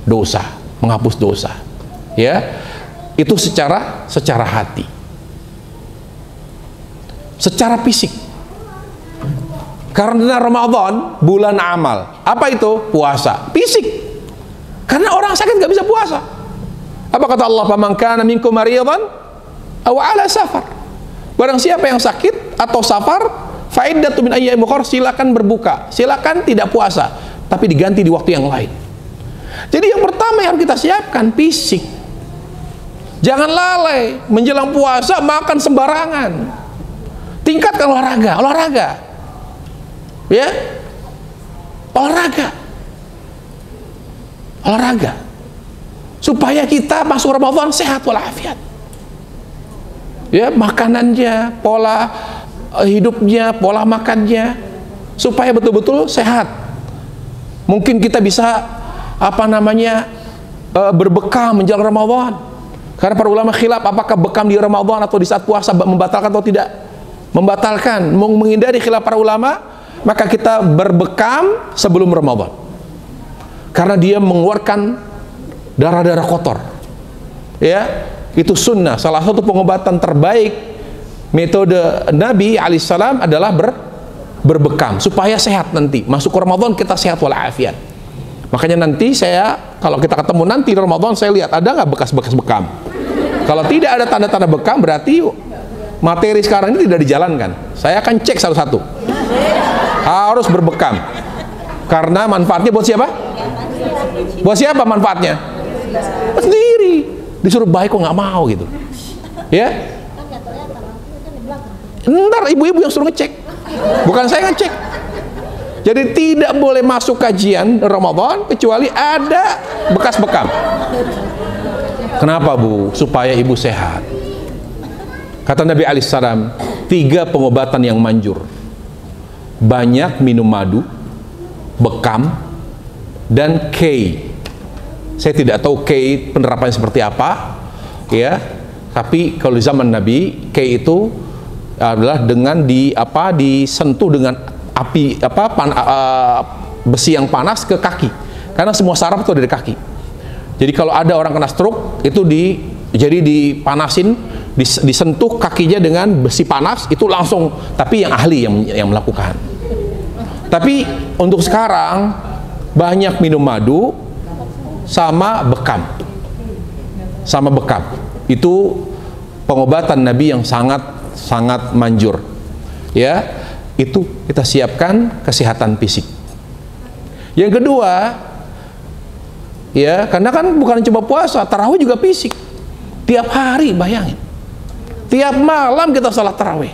dosa, menghapus dosa. Ya, itu secara hati. Secara fisik. Karena Ramadan bulan amal. Apa itu? Puasa. Fisik. Karena orang sakit nggak bisa puasa. Apa kata Allah? "Faman kana minkum maridan aw ala safar." Barang siapa yang sakit atau safar, fa iddatu min ayyamin ukhra, silakan berbuka. Silakan tidak puasa, tapi diganti di waktu yang lain. Jadi yang pertama yang harus kita siapkan fisik. Jangan lalai menjelang puasa makan sembarangan. Tingkatkan olahraga. Ya. Olahraga supaya kita masuk Ramadan sehat walafiat. Ya, makanannya, pola hidupnya, pola makannya, supaya betul-betul sehat. Mungkin kita bisa berbekam menjelang Ramadan. Karena para ulama khilaf apakah bekam di Ramadan atau di saat puasa membatalkan atau tidak. Membatalkan, menghindari khilaf para ulama, maka kita berbekam sebelum Ramadan. Karena dia mengeluarkan darah-darah kotor. Ya, itu sunnah. Salah satu pengobatan terbaik metode Nabi alaihissalam adalah berbekam supaya sehat nanti. Masuk ke Ramadan kita sehat walafiat. Makanya nanti kalau kita ketemu nanti di Ramadan, saya lihat ada nggak bekas-bekas bekam. Kalau tidak ada tanda-tanda bekam, berarti materi sekarang ini tidak dijalankan. Saya akan cek satu-satu. Harus berbekam. Karena manfaatnya buat siapa? Buat siapa manfaatnya? Sendiri. Disuruh baik kok nggak mau gitu. Ya? Ntar ibu-ibu yang suruh ngecek. Bukan saya ngecek. Jadi tidak boleh masuk kajian Ramadan kecuali ada bekas bekam. Kenapa bu? Supaya ibu sehat. Kata Nabi alaihissalam, 3 pengobatan yang manjur. Banyak minum madu, bekam, dan kei. Saya tidak tahu kei penerapannya seperti apa, ya. Tapi kalau di zaman Nabi, kei itu adalah dengan disentuh dengan api besi yang panas ke kaki. Karena semua saraf itu dari kaki. Jadi kalau ada orang kena stroke itu jadi dipanasin, disentuh kakinya dengan besi panas, itu langsung. Tapi yang ahli yang melakukan. Tapi untuk sekarang banyak minum madu sama bekam. Itu pengobatan Nabi yang sangat manjur. Ya, itu kita siapkan kesehatan fisik. Yang kedua, ya, karena kan bukan cuma puasa, tarawih juga fisik. Tiap hari, bayangin. Tiap malam kita salat tarawih.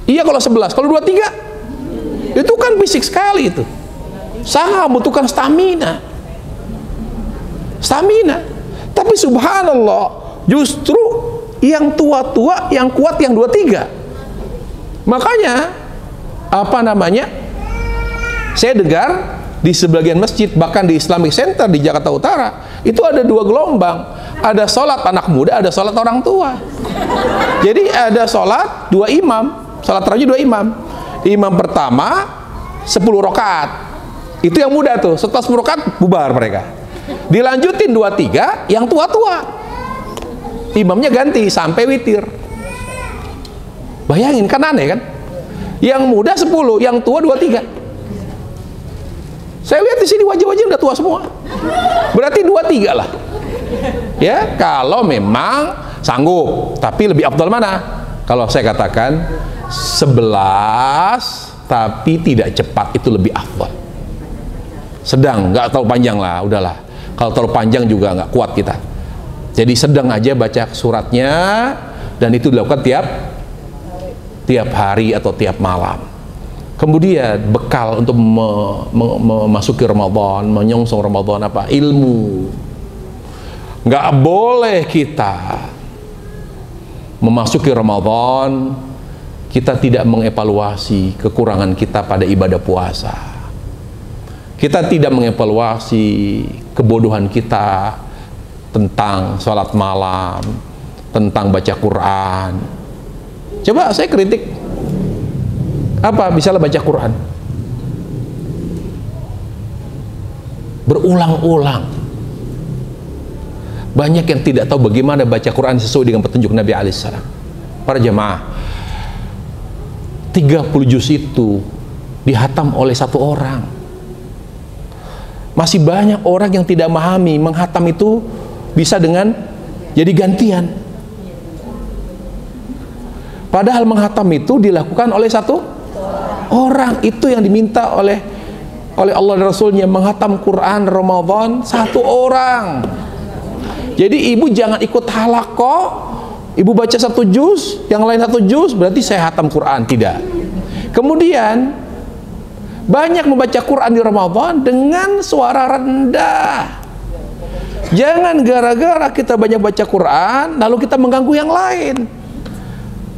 Iya kalau 11, kalau 23 itu kan fisik sekali itu. Sangat membutuhkan stamina. Tapi subhanallah, justru yang tua-tua yang kuat yang 23. Makanya saya dengar di sebagian masjid, bahkan di Islamic Center di Jakarta Utara, itu ada 2 gelombang. Ada sholat anak muda, ada sholat orang tua. Jadi ada sholat 2 imam, sholat tarawih 2 imam. Imam pertama 10 rakaat. Itu yang muda tuh, setelah 10 rakaat bubar mereka. Dilanjutin 2-3 yang tua-tua. Imamnya ganti sampai witir. Bayangin, kan aneh kan? Yang muda 10, yang tua 23. Saya lihat di sini wajah-wajah udah tua semua. Berarti 23 lah. Ya, kalau memang sanggup. Tapi lebih afdal mana? Kalau saya katakan 11 tapi tidak cepat, itu lebih afdal. Sedang, nggak terlalu panjang lah, udahlah. Kalau terlalu panjang juga nggak kuat kita. Jadi sedang aja baca suratnya, dan itu dilakukan tiap hari atau tiap malam. Kemudian bekal untuk memasuki Ramadan, menyongsong Ramadan apa? Ilmu. Nggak boleh kita memasuki Ramadan kita tidak mengevaluasi kekurangan kita pada ibadah puasa. Kita tidak mengevaluasi kebodohan kita tentang sholat malam, tentang baca Quran. Coba saya kritik, apa misalnya baca Quran berulang-ulang, banyak yang tidak tahu bagaimana baca Quran sesuai dengan petunjuk Nabi alaihissalam. Para jemaah, 30 juz itu dihatam oleh satu orang. Masih banyak orang yang tidak memahami menghatam itu bisa dengan jadi gantian. Padahal menghatam itu dilakukan oleh satu orang. Itu yang diminta oleh Allah dan Rasulnya, menghatam Quran Ramadan satu orang. Jadi ibu jangan ikut halaqah, ibu baca 1 juz, yang lain 1 juz, berarti saya hatam Quran. Tidak. Kemudian banyak membaca Quran di Ramadan dengan suara rendah. Jangan gara-gara kita banyak baca Quran lalu kita mengganggu yang lain.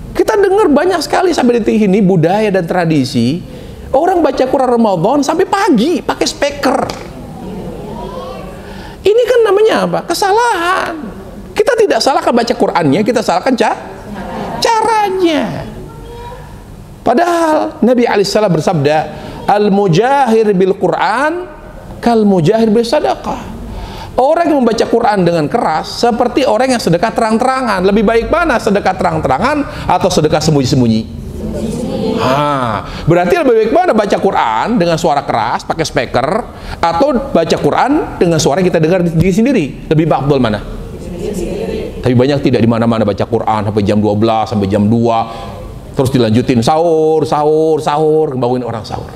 Kita dengar banyak sekali sampai detik ini budaya dan tradisi orang baca Quran Ramadan sampai pagi pakai speaker. Ini kan namanya apa? Kesalahan. Kita tidak salahkan baca Qurannya, kita salahkan caranya. Padahal Nabi alaihissalam bersabda, al-mujahir bil Quran kal mujahir bil sadaqah. Orang yang membaca Quran dengan keras seperti orang yang sedekah terang-terangan. Lebih baik mana, sedekah terang-terangan atau sedekah sembunyi-sembunyi? Berarti lebih baik mana baca Quran dengan suara keras pakai speaker atau baca Quran dengan suara yang kita dengar di diri sendiri? Lebih afdal mana? Tapi banyak tidak, di mana-mana baca Quran sampai jam 12, sampai jam 2, terus dilanjutin sahur, bangunin orang sahur.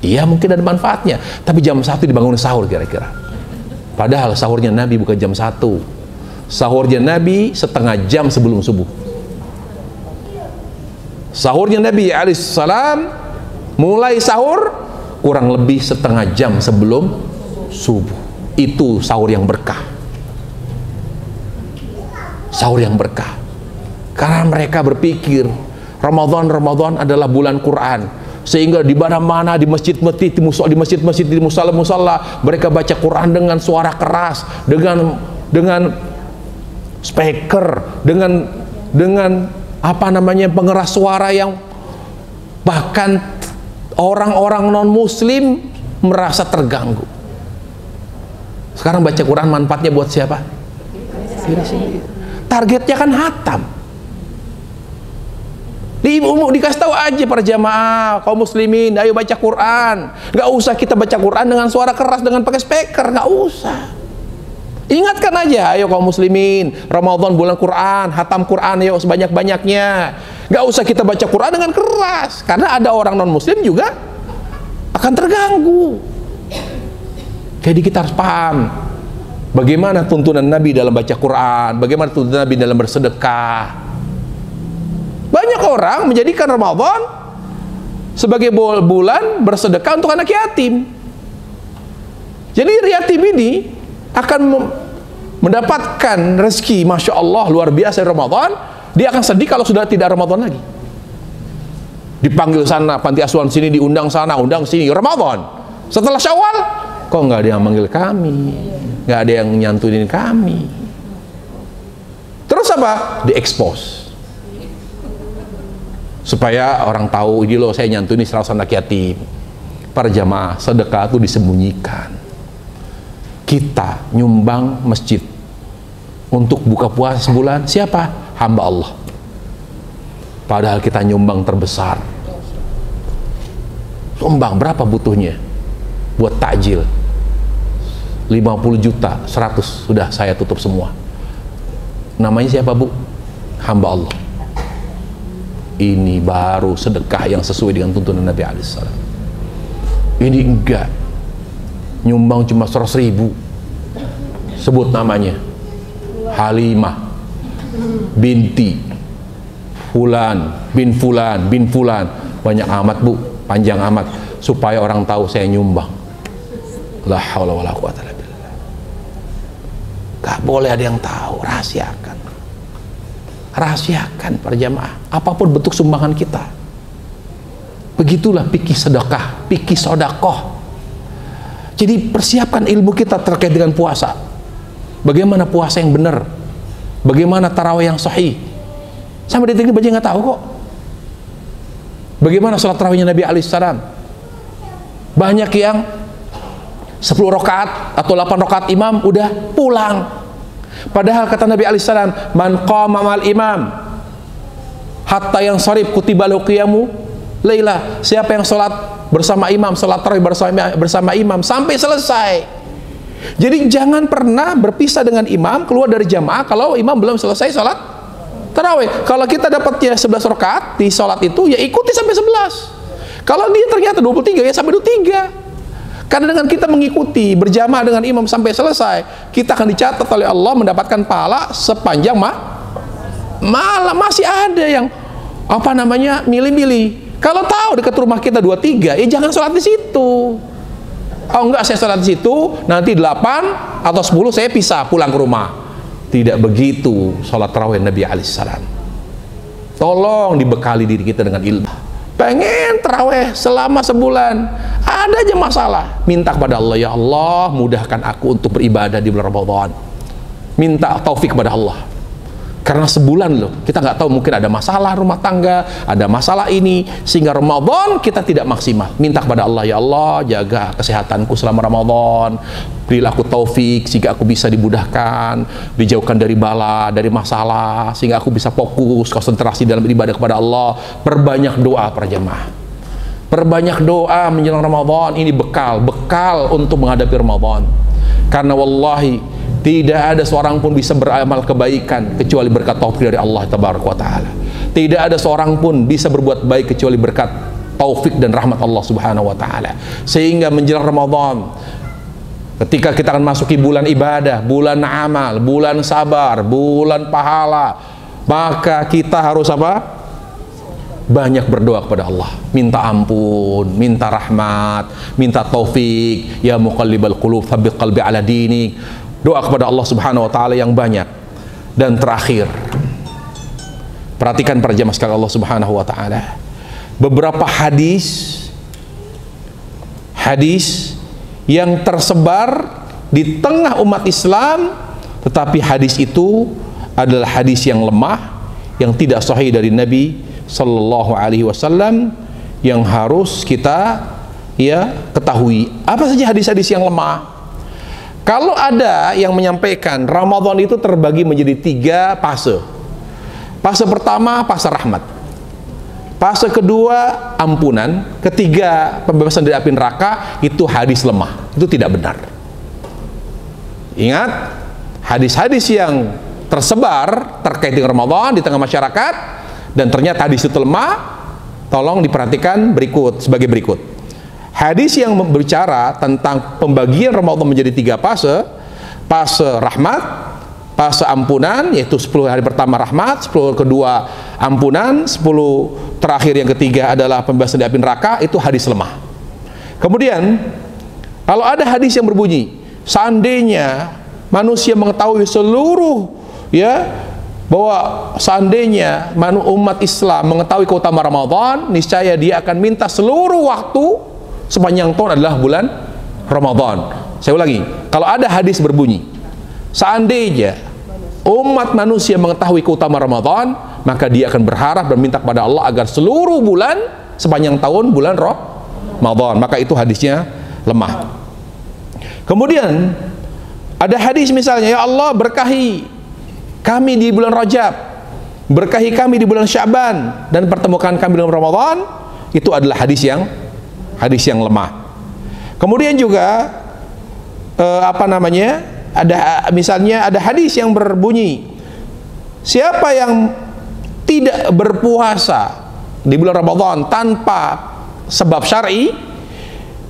Iya, mungkin ada manfaatnya, tapi jam 1 dibangunin sahur kira-kira. Padahal sahurnya Nabi bukan jam 1. Sahurnya Nabi setengah jam sebelum subuh. Sahurnya Nabi alaihissalam mulai sahur kurang lebih setengah jam sebelum subuh. Itu sahur yang berkah. Sahur yang berkah. Karena mereka berpikir Ramadan adalah bulan Quran. Sehingga di mana-mana, di masjid-masjid, di musala-musala, mereka baca Quran dengan suara keras, dengan speaker, dengan apa namanya, pengeras suara yang bahkan orang-orang non-muslim merasa terganggu. Sekarang baca Quran manfaatnya buat siapa? Targetnya kan hatam. Dikasih tahu aja para jamaah kaum muslimin, ayo baca Quran. Nggak usah kita baca Quran dengan suara keras, dengan pakai speaker, nggak usah. Ingatkan aja, ayo kaum muslimin, Ramadan bulan Quran, hatam Quran ayo sebanyak-banyaknya. Nggak usah kita baca Quran dengan keras, karena ada orang non muslim juga akan terganggu. Jadi kita harus paham bagaimana tuntunan Nabi dalam baca Quran, bagaimana tuntunan Nabi dalam bersedekah. Banyak orang menjadikan Ramadan sebagai bulan bersedekah untuk anak yatim. Jadi yatim ini akan mendapatkan rezeki, Masya Allah, luar biasa di Ramadan. Dia akan sedih kalau sudah tidak Ramadan lagi. Dipanggil sana, panti asuhan sini, diundang sana, undang sini, Ramadan. Setelah Syawal, kok nggak ada yang manggil kami, nggak ada yang nyantunin kami. Terus apa? Diekspos. Supaya orang tahu, ini loh saya nyantuni 100 anak yatim. Para jamaah, sedekah itu disembunyikan. Kita nyumbang masjid untuk buka puasa sebulan, siapa? Hamba Allah. Padahal kita nyumbang terbesar Sumbang, berapa butuhnya? Buat takjil 50 juta, 100, sudah saya tutup semua. Namanya siapa, Bu? Hamba Allah. Ini baru sedekah yang sesuai dengan tuntunan Nabi alaihissalam. Ini enggak, nyumbang cuma 100.000. Sebut namanya, Halimah binti Fulan bin Fulan bin Fulan. Banyak amat, Bu, panjang amat, supaya orang tahu saya nyumbang. La haula wala quwata illa billah. Gak boleh ada yang tahu, rahasiakan. Rahasiakan para jamaah, apapun bentuk sumbangan kita. Begitulah fikih sedekah, fikih sedekah. Jadi persiapkan ilmu kita terkait dengan puasa. Bagaimana puasa yang benar? Bagaimana tarawih yang sahih? Sampai detik ini banyak nggak tahu kok. Bagaimana sholat tarawihnya Nabi alaihissalam? Banyak yang 10 rakaat atau 8 rakaat imam udah pulang. Padahal kata Nabi alaihissalam, man qama mal imam hatta yang sarif kutiba lahu qiyamu laila. Siapa yang sholat bersama imam, sholat tarawih bersama imam sampai selesai. Jadi jangan pernah berpisah dengan imam, keluar dari jamaah kalau imam belum selesai sholat tarawih. Kalau kita dapatnya 11 rakaat di sholat itu, ya ikuti sampai 11. Kalau dia ternyata 23, ya sampai 23. Karena dengan kita mengikuti berjamaah dengan imam sampai selesai, kita akan dicatat oleh Allah mendapatkan pahala sepanjang malam. Masih ada yang apa namanya milih-milih. Kalau tahu dekat rumah kita 23, ya jangan sholat di situ. Oh enggak, saya sholat di situ, nanti 8 atau 10 saya pisah pulang ke rumah. Tidak begitu sholat tarawih Nabi alaihissalam. Tolong dibekali diri kita dengan ilmu. Pengen tarawih selama sebulan, ada aja masalah, minta kepada Allah, ya Allah mudahkan aku untuk beribadah di bulan Ramadan. Minta taufik kepada Allah. Karena sebulan loh, kita nggak tahu, mungkin ada masalah rumah tangga, ada masalah ini, sehingga Ramadan kita tidak maksimal. Minta kepada Allah, ya Allah jaga kesehatanku selama Ramadan, berilah aku taufik sehingga aku bisa dimudahkan, dijauhkan dari bala, dari masalah, sehingga aku bisa fokus, konsentrasi dalam ibadah kepada Allah. Perbanyak doa para jemaah, perbanyak doa menjelang Ramadan. Ini bekal untuk menghadapi Ramadan. Karena wallahi tidak ada seorang pun bisa beramal kebaikan kecuali berkat taufik dari Allah tabaraka wa taala. Tidak ada seorang pun bisa berbuat baik kecuali berkat taufik dan rahmat Allah subhanahu wa taala. Sehingga menjelang Ramadan, ketika kita akan masuki bulan ibadah, bulan amal, bulan sabar, bulan pahala, maka kita harus apa? Banyak berdoa kepada Allah, minta ampun, minta rahmat, minta taufik. Ya muqallibal qulub tsabbit qalbi ala dinik. Doa kepada Allah subhanahu wa ta'ala yang banyak. Dan terakhir, perhatikan para jamaah sekalian Allah subhanahu wa ta'ala, beberapa hadis yang tersebar di tengah umat Islam, tetapi hadis itu adalah hadis yang lemah, yang tidak sahih dari Nabi sallallahu alaihi wasallam, yang harus kita ketahui. Apa saja hadis-hadis yang lemah? Kalau ada yang menyampaikan Ramadan itu terbagi menjadi 3 fase. Fase pertama, fase rahmat. Fase kedua, ampunan. Ketiga, pembebasan dari api neraka. Itu hadis lemah. Itu tidak benar. Ingat, hadis-hadis yang tersebar terkait dengan Ramadan di tengah masyarakat, dan ternyata hadis itu lemah, tolong diperhatikan sebagai berikut. Hadis yang berbicara tentang pembagian Ramadan menjadi 3 fase. Fase rahmat, fase ampunan, yaitu 10 hari pertama rahmat, 10 kedua ampunan, 10 terakhir yang ketiga adalah pembebasan dari api neraka. Itu hadis lemah. Kemudian kalau ada hadis yang berbunyi, seandainya manusia mengetahui seluruh bahwa seandainya umat Islam mengetahui keutamaan Ramadan, niscaya dia akan minta seluruh waktu sepanjang tahun adalah bulan Ramadan. Saya ulangi, kalau ada hadis berbunyi, seandainya umat manusia mengetahui keutamaan Ramadan, maka dia akan berharap dan minta kepada Allah agar seluruh bulan sepanjang tahun bulan Ramadan, maka itu hadisnya lemah. Kemudian ada hadis misalnya, ya Allah berkahi kami di bulan Rajab, berkahi kami di bulan Sya'ban, dan pertemukan kami di bulan Ramadan. Itu adalah hadis yang hadis yang lemah. Kemudian juga ada misalnya ada hadis yang berbunyi, siapa yang tidak berpuasa di bulan Ramadan tanpa sebab syar'i,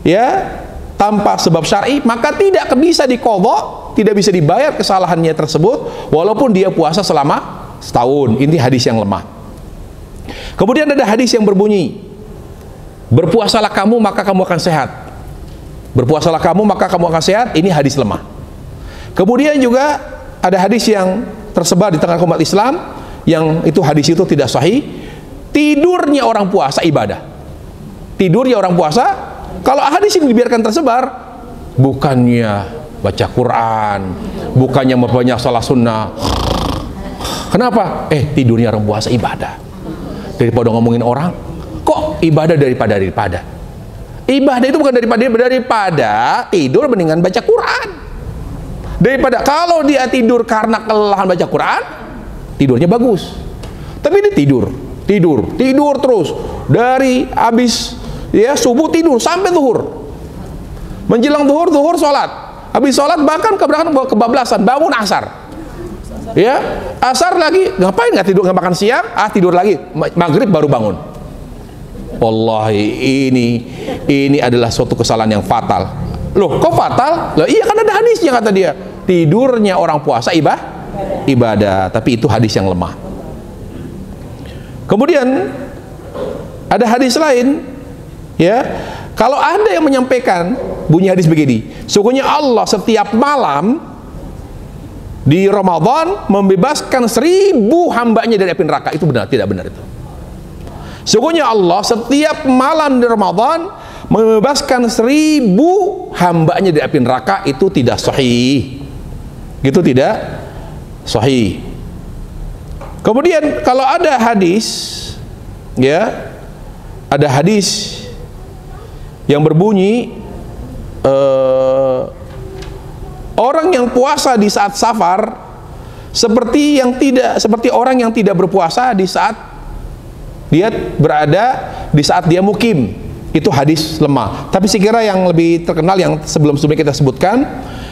ya, tanpa sebab syar'i, maka tidak bisa diqadha, tidak bisa dibayar kesalahannya tersebut walaupun dia puasa selama setahun. Ini hadis yang lemah. Kemudian ada hadis yang berbunyi, berpuasalah kamu maka kamu akan sehat. Berpuasalah kamu maka kamu akan sehat. Ini hadis lemah. Kemudian juga ada hadis yang tersebar di tengah umat Islam, yang itu hadis itu tidak sahih. Tidurnya orang puasa ibadah. Tidurnya orang puasa, kalau hadis ini dibiarkan tersebar, bukannya baca Quran, bukannya memperbanyak salat sunnah. Kenapa? Tidurnya orang puasa ibadah. Daripada ngomongin orang, kok ibadah daripada. Ibadah itu bukan daripada tidur, mendingan baca Quran. Daripada kalau dia tidur karena kelelahan baca Quran, tidurnya bagus. Tapi dia tidur terus dari habis subuh tidur sampai zuhur. Menjelang zuhur sholat. Habis sholat bahkan kebablasan, bangun asar. Ya, asar lagi ngapain, nggak tidur, nggak makan siang, tidur lagi, maghrib baru bangun. Wallahi ini adalah suatu kesalahan yang fatal. Loh, kok fatal? Loh, iya kan ada hadisnya, kata dia. Tidurnya orang puasa ibadah, tapi itu hadis yang lemah. Kemudian ada hadis lain, ya, kalau ada yang menyampaikan bunyi hadis begini, sungguhnya Allah setiap malam di Ramadan membebaskan 1000 hambanya dari api neraka. Itu benar? Tidak benar itu. Sungguhnya Allah setiap malam di Ramadan membebaskan 1000 hambanya dari api neraka. Itu tidak sahih. Itu tidak sahih. Kemudian kalau ada hadis, ya, ada hadis yang berbunyi orang yang puasa di saat safar seperti orang yang tidak berpuasa di saat dia berada di saat dia mukim. Itu hadis lemah. Tapi saya kira yang lebih terkenal yang sebelum-sebelumnya kita sebutkan,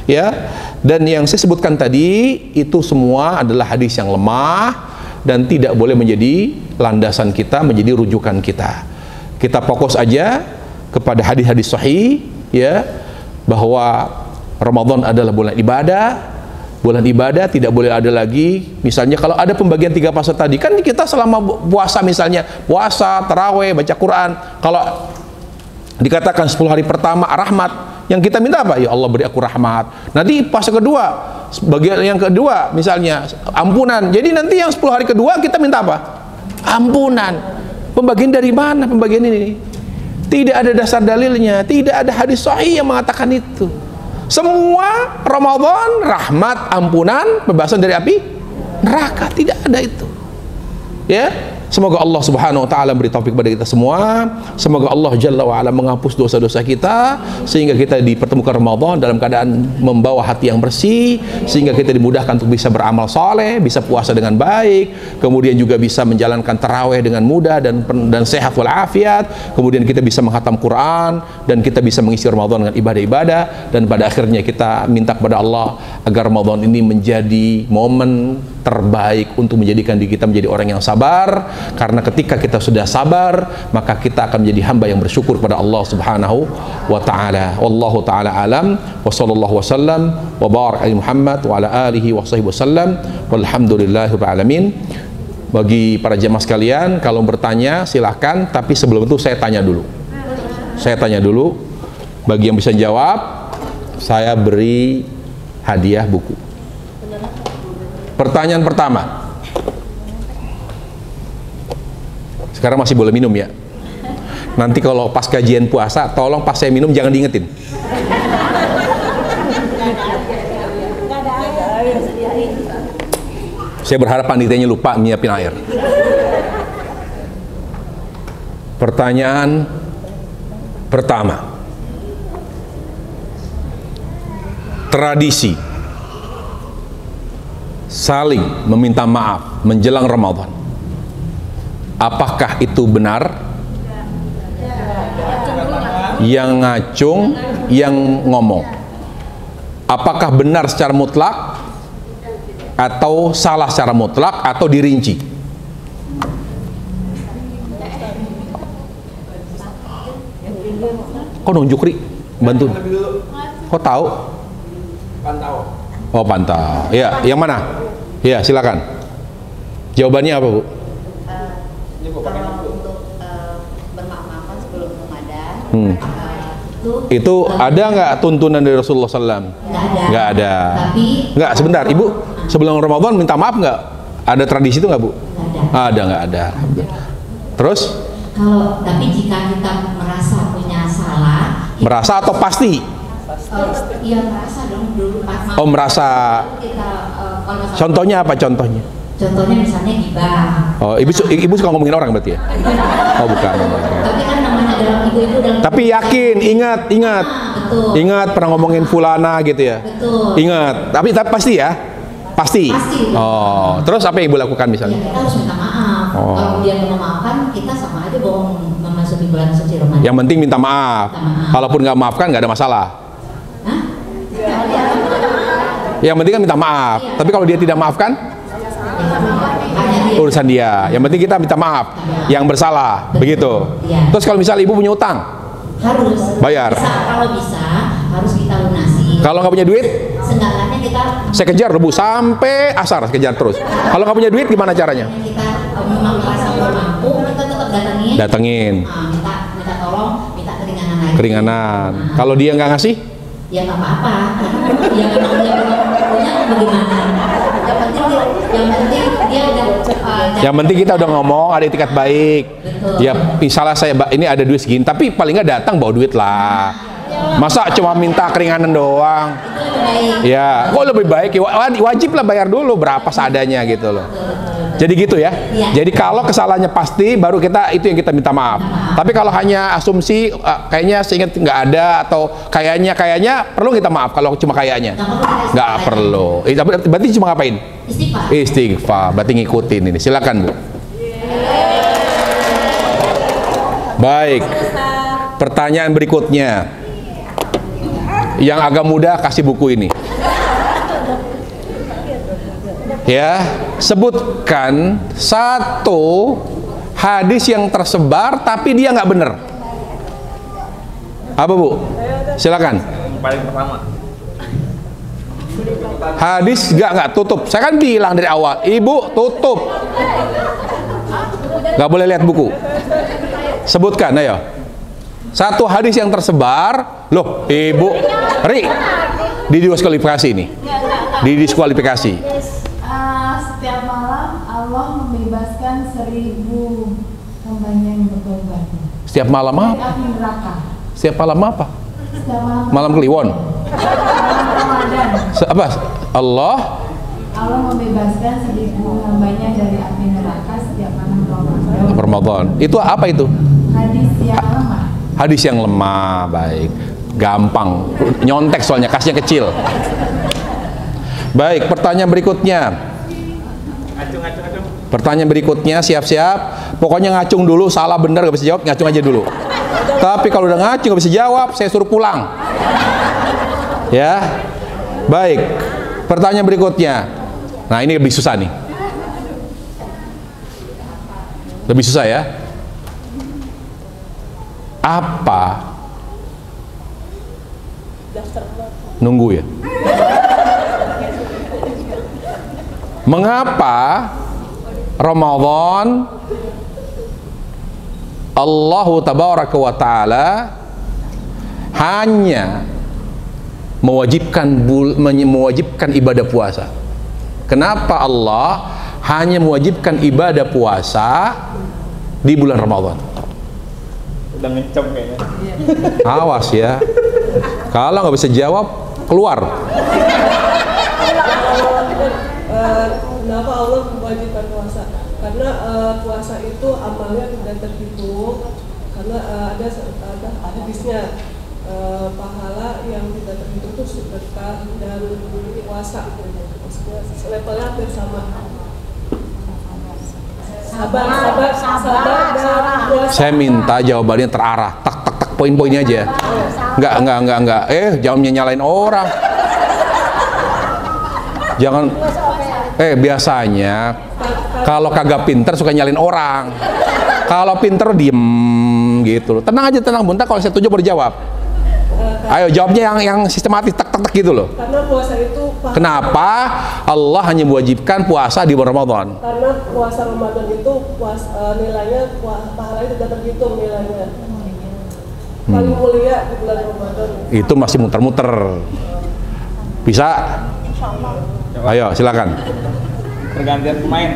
ya, dan yang saya sebutkan tadi itu semua adalah hadis yang lemah dan tidak boleh menjadi landasan kita, menjadi rujukan kita. Kita fokus aja kepada hadis-hadis sahih, ya, bahwa Ramadan adalah bulan ibadah. Bulan ibadah tidak boleh ada lagi, misalnya kalau ada pembagian 3 fase tadi, kan kita selama puasa, misalnya puasa, taraweh, baca Quran, kalau dikatakan 10 hari pertama rahmat, yang kita minta apa? Ya Allah beri aku rahmat. Nanti fase kedua, bagian yang kedua misalnya ampunan. Jadi nanti yang 10 hari kedua kita minta apa? Ampunan. Pembagian dari mana pembagian ini? Tidak ada dasar dalilnya, tidak ada hadis sahih yang mengatakan itu. Semua Ramadan rahmat, ampunan, pembebasan dari api neraka, tidak ada itu. Ya, semoga Allah Subhanahu wa taala beri taufik kepada kita semua. Semoga Allah Jalla wa ala menghapus dosa-dosa kita sehingga kita dipertemukan Ramadan dalam keadaan membawa hati yang bersih, sehingga kita dimudahkan untuk bisa beramal saleh, bisa puasa dengan baik, kemudian juga bisa menjalankan tarawih dengan mudah dan sehat walafiat, kemudian kita bisa menghatam Quran dan kita bisa mengisi Ramadan dengan ibadah-ibadah, dan pada akhirnya kita minta kepada Allah agar Ramadan ini menjadi momen terbaik untuk menjadikan diri kita menjadi orang yang sabar, karena ketika kita sudah sabar maka kita akan menjadi hamba yang bersyukur kepada Allah Subhanahu wa taala. Wallahu taala alam, wa sallallahu wasallam wa barak ala Muhammad wa ala alihi wa sahbihi wasallam, walhamdulillahirabbil alamin. Bagi para jemaah sekalian, kalau bertanya silahkan, tapi sebelum itu saya tanya dulu. Bagi yang bisa jawab, saya beri hadiah buku. Pertanyaan pertama. Sekarang masih boleh minum ya. Nanti kalau pas kajian puasa, tolong pas saya minum jangan diingetin. Saya berharap panitianya lupa nyiapin air. Pertanyaan pertama. Tradisi saling meminta maaf menjelang Ramadan, apakah itu benar? Yang ngacung, yang ngomong. Apakah benar secara mutlak atau salah secara mutlak atau dirinci? Kok nunjuk, Ri? Bantu. Kok tahu? Pantau. Oh, pantau. Ya, yang mana? Ya, silakan. Jawabannya apa, Bu? Kalau untuk bermaaf-maafan sebelum Ramadan, Itu ada nggak tuntunan dari Rasulullah SAW? Nggak ada. Nggak, sebentar, Ibu. Sebelum Ramadan minta maaf nggak? Ada tradisi itu nggak, Bu? Nggak ada. Terus? Tapi jika kita merasa punya salah, Merasa atau pasti? iya merasa dong dulu pas maaf. Oh, merasa. Kita, kalau masalah- Contohnya apa contohnya? Contohnya misalnya gibah. Oh, ibu suka ngomongin orang berarti ya? Oh, bukan. Tapi kan namanya dalam ibu-ibu dalam. Tapi yakin, ingat. Betul. Ingat pernah ngomongin fulana gitu ya? Betul. Ingat. Tapi pasti ya? Pasti. Pasti. Oh, terus apa yang ibu lakukan Ya, misalnya? kita harus minta maaf. Oh. Kalau dia nggak memaafkan, kita sama aja bohong memasuki bulan suci Ramadan. Yang penting minta maaf. Minta maaf. Kalaupun nggak maafkan nggak ada masalah. Hah? Yang penting kan minta maaf. Tapi kalau dia tidak maafkan, Hanya dia. urusan dia. Yang penting kita minta maaf. Yang bersalah, begitu. Iya. Terus kalau misalnya ibu punya utang, Harus bayar. kalau bisa harus kita lunasi. Kalau nggak punya duit, Seenggaknya kita saya kejar rebu sampai asar, kejar terus. Kalau nggak punya duit, gimana caranya? memang merasa belum mampu, kita tetap datangin. Datengin. Minta tolong, minta keringanan lagi. Keringanan. Kalau dia nggak ngasih, Ya nggak apa-apa. Ya memang dia belum punya bagaimana. Yang penting dia udah. yang penting kita udah ngomong, ada etikat baik. Betul. Ya, misalnya saya ini ada duit segini, tapi paling nggak datang bawa duit lah. Masa cuma minta keringanan doang? Itu lebih baik. Ya, kok lebih baik? Ya, wajib lah bayar dulu berapa seadanya gitu loh. Jadi gitu ya. Iya. Jadi kalau kesalahannya pasti, baru kita itu yang kita minta maaf. Tapi kalau hanya asumsi, kayaknya seingat nggak ada atau kayaknya perlu kita maaf. Kalau cuma kayaknya, nggak perlu. Berarti cuma ngapain? Istighfar. Istighfar. Berarti ngikutin ini. Silakan, Bu. Baik. Pertanyaan berikutnya. Yang agak mudah kasih buku ini. Ya, sebutkan satu hadis yang tersebar tapi dia nggak benar. Apa, Bu? Silakan. Paling pertama. Hadis nggak tutup. Saya kan bilang dari awal, Ibu tutup. Nggak boleh lihat buku. Sebutkan, ayo. Satu hadis yang tersebar, loh, Ibu, Ri, didiskualifikasi ini. Didiskualifikasi. Setiap malam Allah membebaskan 1000 hambanya yang bertobat Setiap malam dari apa? api neraka. Setiap malam apa? Setiap malam Malam Kliwon. Ramadan Apa? Allah Allah membebaskan 1000 hambanya dari api neraka setiap malam Ramadan. Ramadan. Itu apa itu? Hadis yang lemah. Hadis yang lemah, baik. Gampang. Nyontek soalnya, kasnya kecil. Baik, pertanyaan berikutnya. Acung. Pertanyaan berikutnya, siap-siap. Pokoknya ngacung dulu, salah benar gak bisa jawab, ngacung aja dulu. Tapi kalau udah ngacung gak bisa jawab, saya suruh pulang. Ya. Baik. Pertanyaan berikutnya. Nah, ini lebih susah nih. Lebih susah ya. Apa? Nunggu ya. Mengapa Ramadan Allah tabaraka wa ta'ala hanya mewajibkan ibadah puasa? Kenapa Allah hanya mewajibkan ibadah puasa di bulan Ramadan? Udah ngencem kayaknya. Awas ya. Kalau nggak bisa jawab, keluar. Kenapa Allah mewajibkan puasa? Karena puasa itu amalnya tidak terhitung, karena ada hadisnya pahala yang tidak terhitung itu sedekah dan puasa. Maksudnya levelnya hampir sama. Sabar dan puasa. Saya minta jawabannya terarah, tak tak tak poin-poinnya aja. Enggak. Jangan nyalain orang. Jangan. Biasanya kalau kagak pinter suka nyalain orang. Kalau pinter diem gitu loh. Tenang aja, tenang. Bentar kalau saya setuju baru jawab. Ayo jawabnya yang sistematis, tak gitu loh. Karena puasa itu Kenapa Allah hanya mewajibkan puasa di bulan Ramadan? Karena puasa Ramadan itu nilainya pahalanya tidak terhitung nilainya. Paling mulia di bulan Ramadan. Itu masih muter-muter. Bisa? Ayo silakan. Pergantian pemain.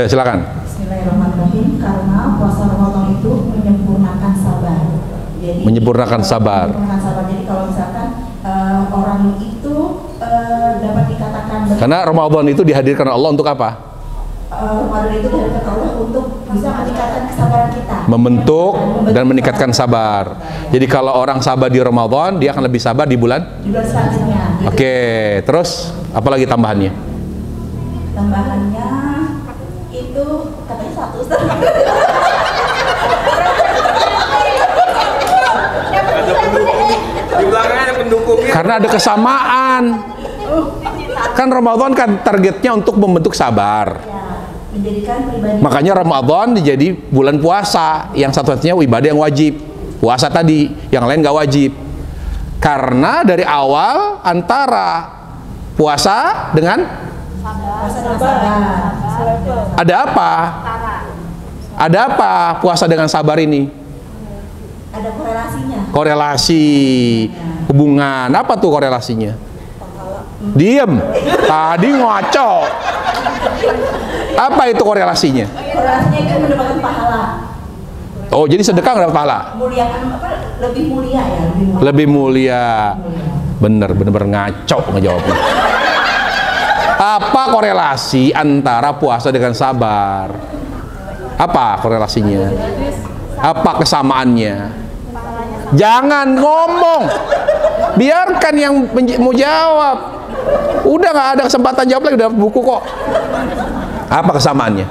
Silakan. Bismillahirrahmanirrahim. Karena puasa Ramadan itu menyempurnakan sabar. Jadi, Menyempurnakan sabar. Jadi kalau misalkan orang itu dapat dikatakan Karena Ramadan itu dihadirkan oleh Allah untuk apa? Ramadan itu dihadirkan Allah untuk bisa meningkatkan kesabaran kita. Membentuk dan meningkatkan sabar. Jadi kalau orang sabar di Ramadan, dia akan lebih sabar di bulan selanjutnya. Oke, terus apa lagi tambahannya? Tambahannya itu katanya 1 Ustaz. Di belakangnya ada pendukungnya. Karena ada kesamaan. Kan Ramadan kan targetnya untuk membentuk sabar. Menjadikan pribadi. Makanya Ramadan jadi bulan puasa. Yang satu-satunya ibadah yang wajib. Puasa tadi, yang lain nggak wajib. Karena dari awal antara puasa dengan ada apa? Ada apa puasa dengan sabar ini? Ada korelasinya. Korelasi, hubungan. Apa tuh korelasinya? Diem. Tadi ngaco. Apa itu korelasinya? Korelasinya itu mendapatkan pahala. Oh, jadi sedekah nggak dapat pahala? Muliakan apa? Lebih mulia ya, Lebih mulia. Bener ngaco ngejawabnya. Apa korelasi antara puasa dengan sabar? Apa korelasinya? Apa kesamaannya? Jangan ngomong. Biarkan yang mau jawab. Udah nggak ada kesempatan jawab lagi, udah buku kok. Apa kesamaannya?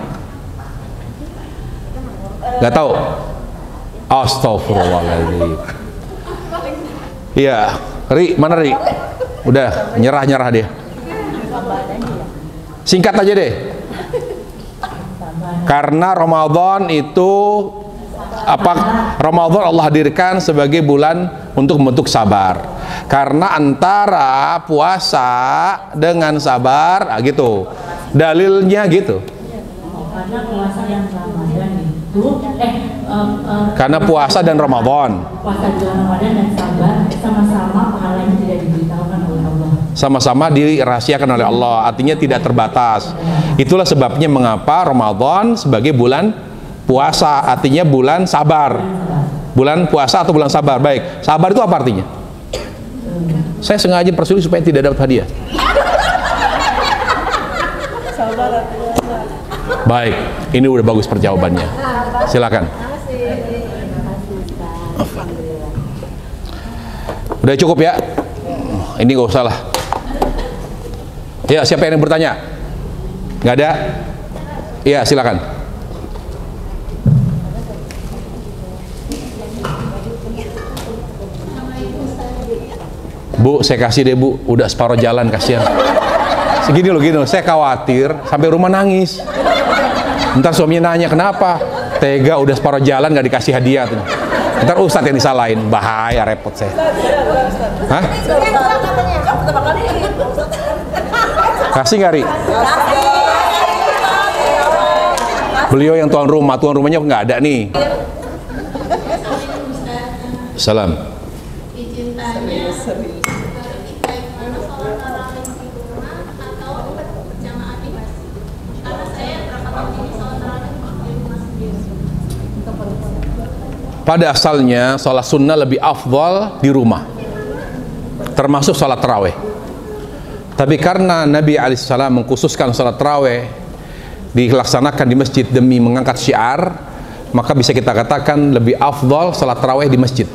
Nggak tahu. Astagfirullahaladzim. Iya, Ri, mana Ri? Udah nyerah dia. Singkat aja deh. Karena Ramadan itu Ramadan Allah hadirkan sebagai bulan untuk membentuk sabar. Karena antara puasa dengan sabar, gitu. Dalilnya gitu. Karena puasa yang Ramadan itu Karena puasa dan Ramadan. Puasa di Ramadan dan sabar sama-sama pahalanya tidak diberitahukan oleh Allah. Sama-sama dirahasiakan oleh Allah, artinya tidak terbatas. Itulah sebabnya mengapa Ramadan sebagai bulan puasa, artinya bulan sabar. Bulan puasa atau bulan sabar. Baik, sabar itu apa artinya? Saya sengaja persulit supaya tidak dapat hadiah. Baik, ini udah bagus perjawabannya. Silakan. Udah cukup ya? Ini nggak usah lah. Ya, siapa yang bertanya? Nggak ada? Iya, silakan. Bu, saya kasih deh Bu, udah separuh jalan, kasihan. Segini loh, gini loh, saya khawatir sampai rumah nangis. Ntar suaminya nanya, kenapa? Tega udah separuh jalan gak dikasih hadiah tuh. Ntar Ustadz yang disalahin, bahaya, repot saya. Hah? Kasih nggak, Ri? Beliau yang tuan rumahnya nggak ada nih. Salam. Pada asalnya sholat sunnah lebih afdal di rumah, termasuk sholat taraweh. Tapi karena Nabi alaihissalam mengkhususkan sholat taraweh dilaksanakan di masjid demi mengangkat syiar, maka bisa kita katakan lebih afdal sholat taraweh di masjid.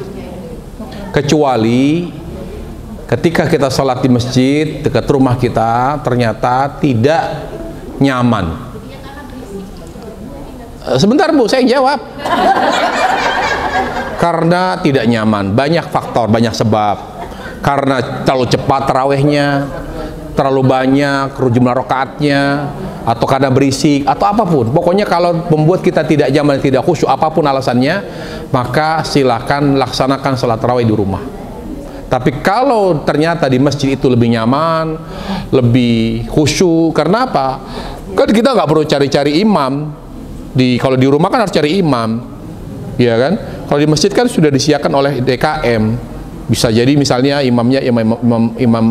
Kecuali ketika kita sholat di masjid dekat rumah kita ternyata tidak nyaman. Sebentar Bu, saya jawab. Karena tidak nyaman, banyak faktor, banyak sebab. Karena terlalu cepat tarawihnya, terlalu banyak jumlah rakaatnya, atau karena berisik, atau apapun. Pokoknya kalau membuat kita tidak nyaman, tidak khusyuk, apapun alasannya, maka silakan laksanakan salat tarawih di rumah. Tapi kalau ternyata di masjid itu lebih nyaman, lebih khusyuk, karena apa? Kan kita nggak perlu cari-cari imam. Kalau di rumah kan harus cari imam, ya kan? Kalau di masjid kan sudah disiapkan oleh DKM. Bisa jadi misalnya imamnya imam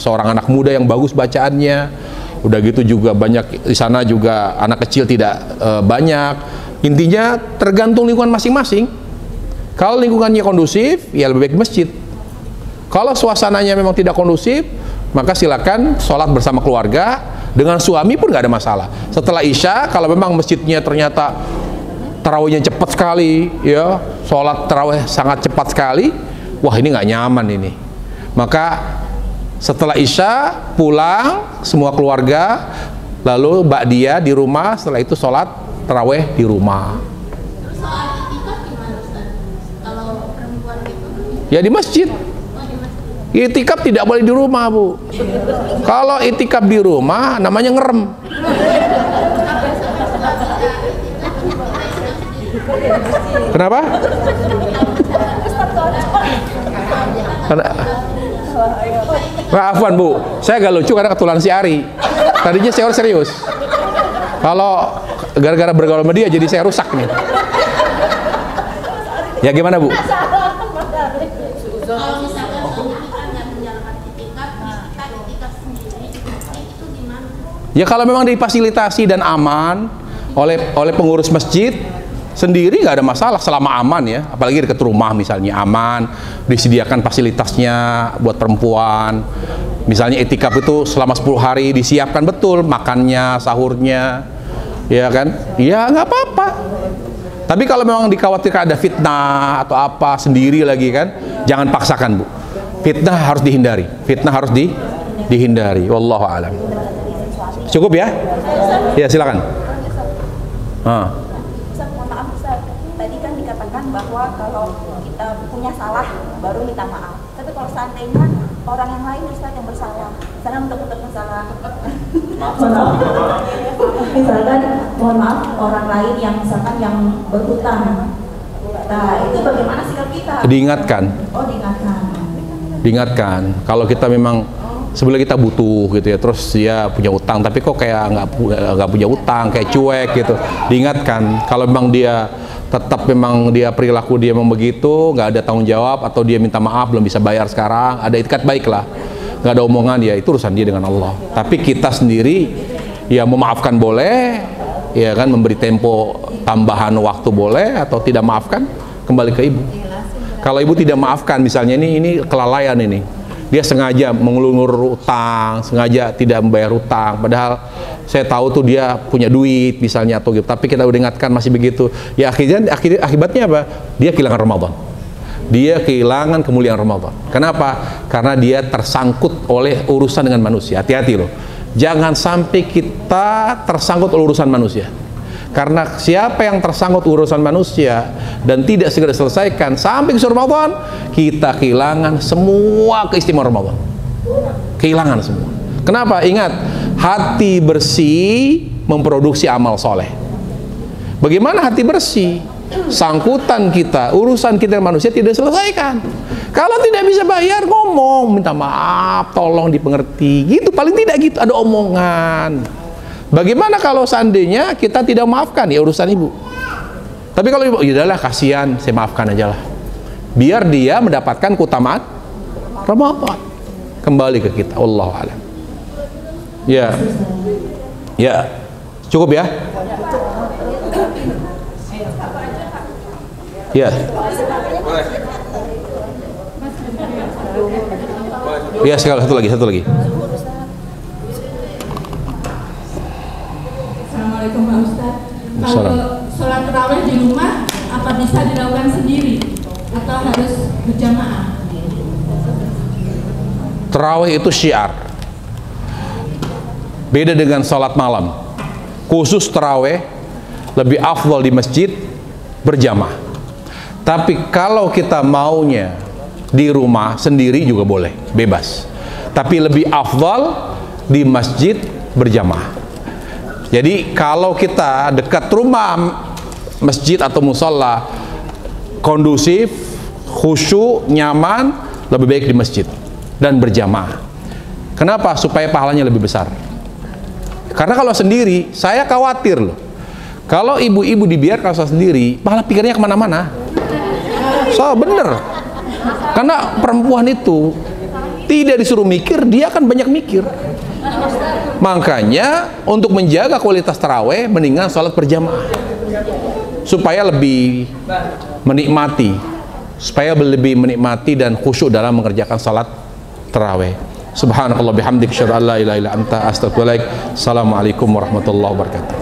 seorang anak muda yang bagus bacaannya. Udah gitu juga banyak di sana juga anak kecil tidak banyak. Intinya tergantung lingkungan masing-masing. Kalau lingkungannya kondusif, ya lebih baik masjid. Kalau suasananya memang tidak kondusif, maka silakan sholat bersama keluarga, dengan suami pun nggak ada masalah. Setelah Isya, kalau memang masjidnya ternyata tarawihnya cepat sekali, ya sholat tarawih sangat cepat sekali, wah ini nggak nyaman ini. Maka setelah Isya pulang semua keluarga, lalu ba'diyah di rumah, setelah itu sholat tarawih di rumah. Terus soal itikaf gimana Ustaz? Kalau perempuan gitu? Ya di masjid. Itikaf tidak boleh di rumah, Bu. Kalau itikaf di rumah namanya ngerem. Kenapa? Maafan Bu, saya agak lucu karena ketulan si Ari. Tadinya saya serius. Kalau gara-gara bergaul sama dia jadi saya rusak nih. Ya gimana Bu? Kalau misalkan orang yang menjalankan itikaf sendiri, itu gimana? Ya kalau memang difasilitasi dan aman oleh pengurus masjid sendiri nggak ada masalah selama aman ya, apalagi dekat rumah misalnya aman, disediakan fasilitasnya buat perempuan. Misalnya itikaf itu selama 10 hari disiapkan betul makannya, sahurnya, ya kan? Ya nggak apa-apa. Tapi kalau memang dikhawatirkan ada fitnah atau apa sendiri lagi kan, jangan paksakan Bu. Fitnah harus dihindari. Fitnah harus dihindari. Wallahu a'lam. Cukup ya? Ya silakan. Tadi kan dikatakan bahwa kalau kita punya salah baru minta maaf. Tapi kalau seandainya orang yang lain Ustaz yang bersalah, misalnya untuk masalah misalkan mohon maaf orang lain yang misalkan yang berhutang, nah itu bagaimana sikap kita? Diingatkan. Oh diingatkan. Diingatkan. Kalau kita memang sebenarnya kita butuh gitu ya, terus dia punya utang tapi kok kayak nggak punya utang, kayak cuek gitu, diingatkan. Kalau memang dia tetap memang dia perilaku dia memang begitu, nggak ada tanggung jawab atau dia minta maaf belum bisa bayar sekarang, ada itikat baik lah, nggak ada omongan, ya itu urusan dia dengan Allah. Tapi kita sendiri ya memaafkan boleh, ya kan, memberi tempo tambahan waktu boleh, atau tidak maafkan kembali ke ibu. Kalau ibu tidak maafkan misalnya ini kelalaian ini, dia sengaja mengulur utang, sengaja tidak membayar utang, padahal saya tahu tuh dia punya duit misalnya atau gitu, tapi kita udah ingatkan masih begitu, ya akibatnya apa? Dia kehilangan Ramadan, dia kehilangan kemuliaan Ramadan. Kenapa? Karena dia tersangkut oleh urusan dengan manusia. Hati-hati loh, jangan sampai kita tersangkut oleh urusan manusia. Karena siapa yang tersangkut urusan manusia dan tidak segera diselesaikan sampai ke Ramadan, kita kehilangan semua keistimewaan Ramadan. Kehilangan semua. Kenapa? Ingat, hati bersih memproduksi amal soleh. Bagaimana hati bersih? Sangkutan kita, urusan kita dengan manusia tidak diselesaikan. Kalau tidak bisa bayar, ngomong, minta maaf, tolong dipengerti. Gitu, paling tidak gitu, ada omongan. Bagaimana kalau seandainya kita tidak maafkan, ya urusan ibu. Tapi kalau ibu, yaudahlah kasihan, saya maafkan aja lah. Biar dia mendapatkan keutamaan Ramadan. Kembali ke kita, wallahu a'lam. Ya, ya, cukup ya. Ya. Ya, satu lagi. Assalamualaikum Pak Ustadz. Kalau sholat tarawih di rumah, apa bisa dilakukan sendiri atau harus berjamaah? Tarawih itu syiar. Beda dengan sholat malam. Khusus tarawih lebih afdal di masjid berjamaah. Tapi kalau kita maunya di rumah sendiri juga boleh, bebas. Tapi lebih afdal di masjid berjamaah. Jadi kalau kita dekat rumah masjid atau musola kondusif, khusyuk, nyaman, lebih baik di masjid dan berjamaah. Kenapa? Supaya pahalanya lebih besar. Karena kalau sendiri, saya khawatir loh. Kalau ibu-ibu dibiarkan sendiri, pahala pikirnya kemana-mana. So, bener. Karena perempuan itu tidak disuruh mikir, dia akan banyak mikir. Makanya untuk menjaga kualitas taraweh, mendingan sholat berjamaah. Supaya lebih menikmati. Supaya lebih menikmati dan khusyuk dalam mengerjakan sholat taraweh. Subhanakallah bihamdik, asyhadu an la ilaha illa anta, astaghfiruka wa atubu ilaik. Assalamualaikum warahmatullahi wabarakatuh.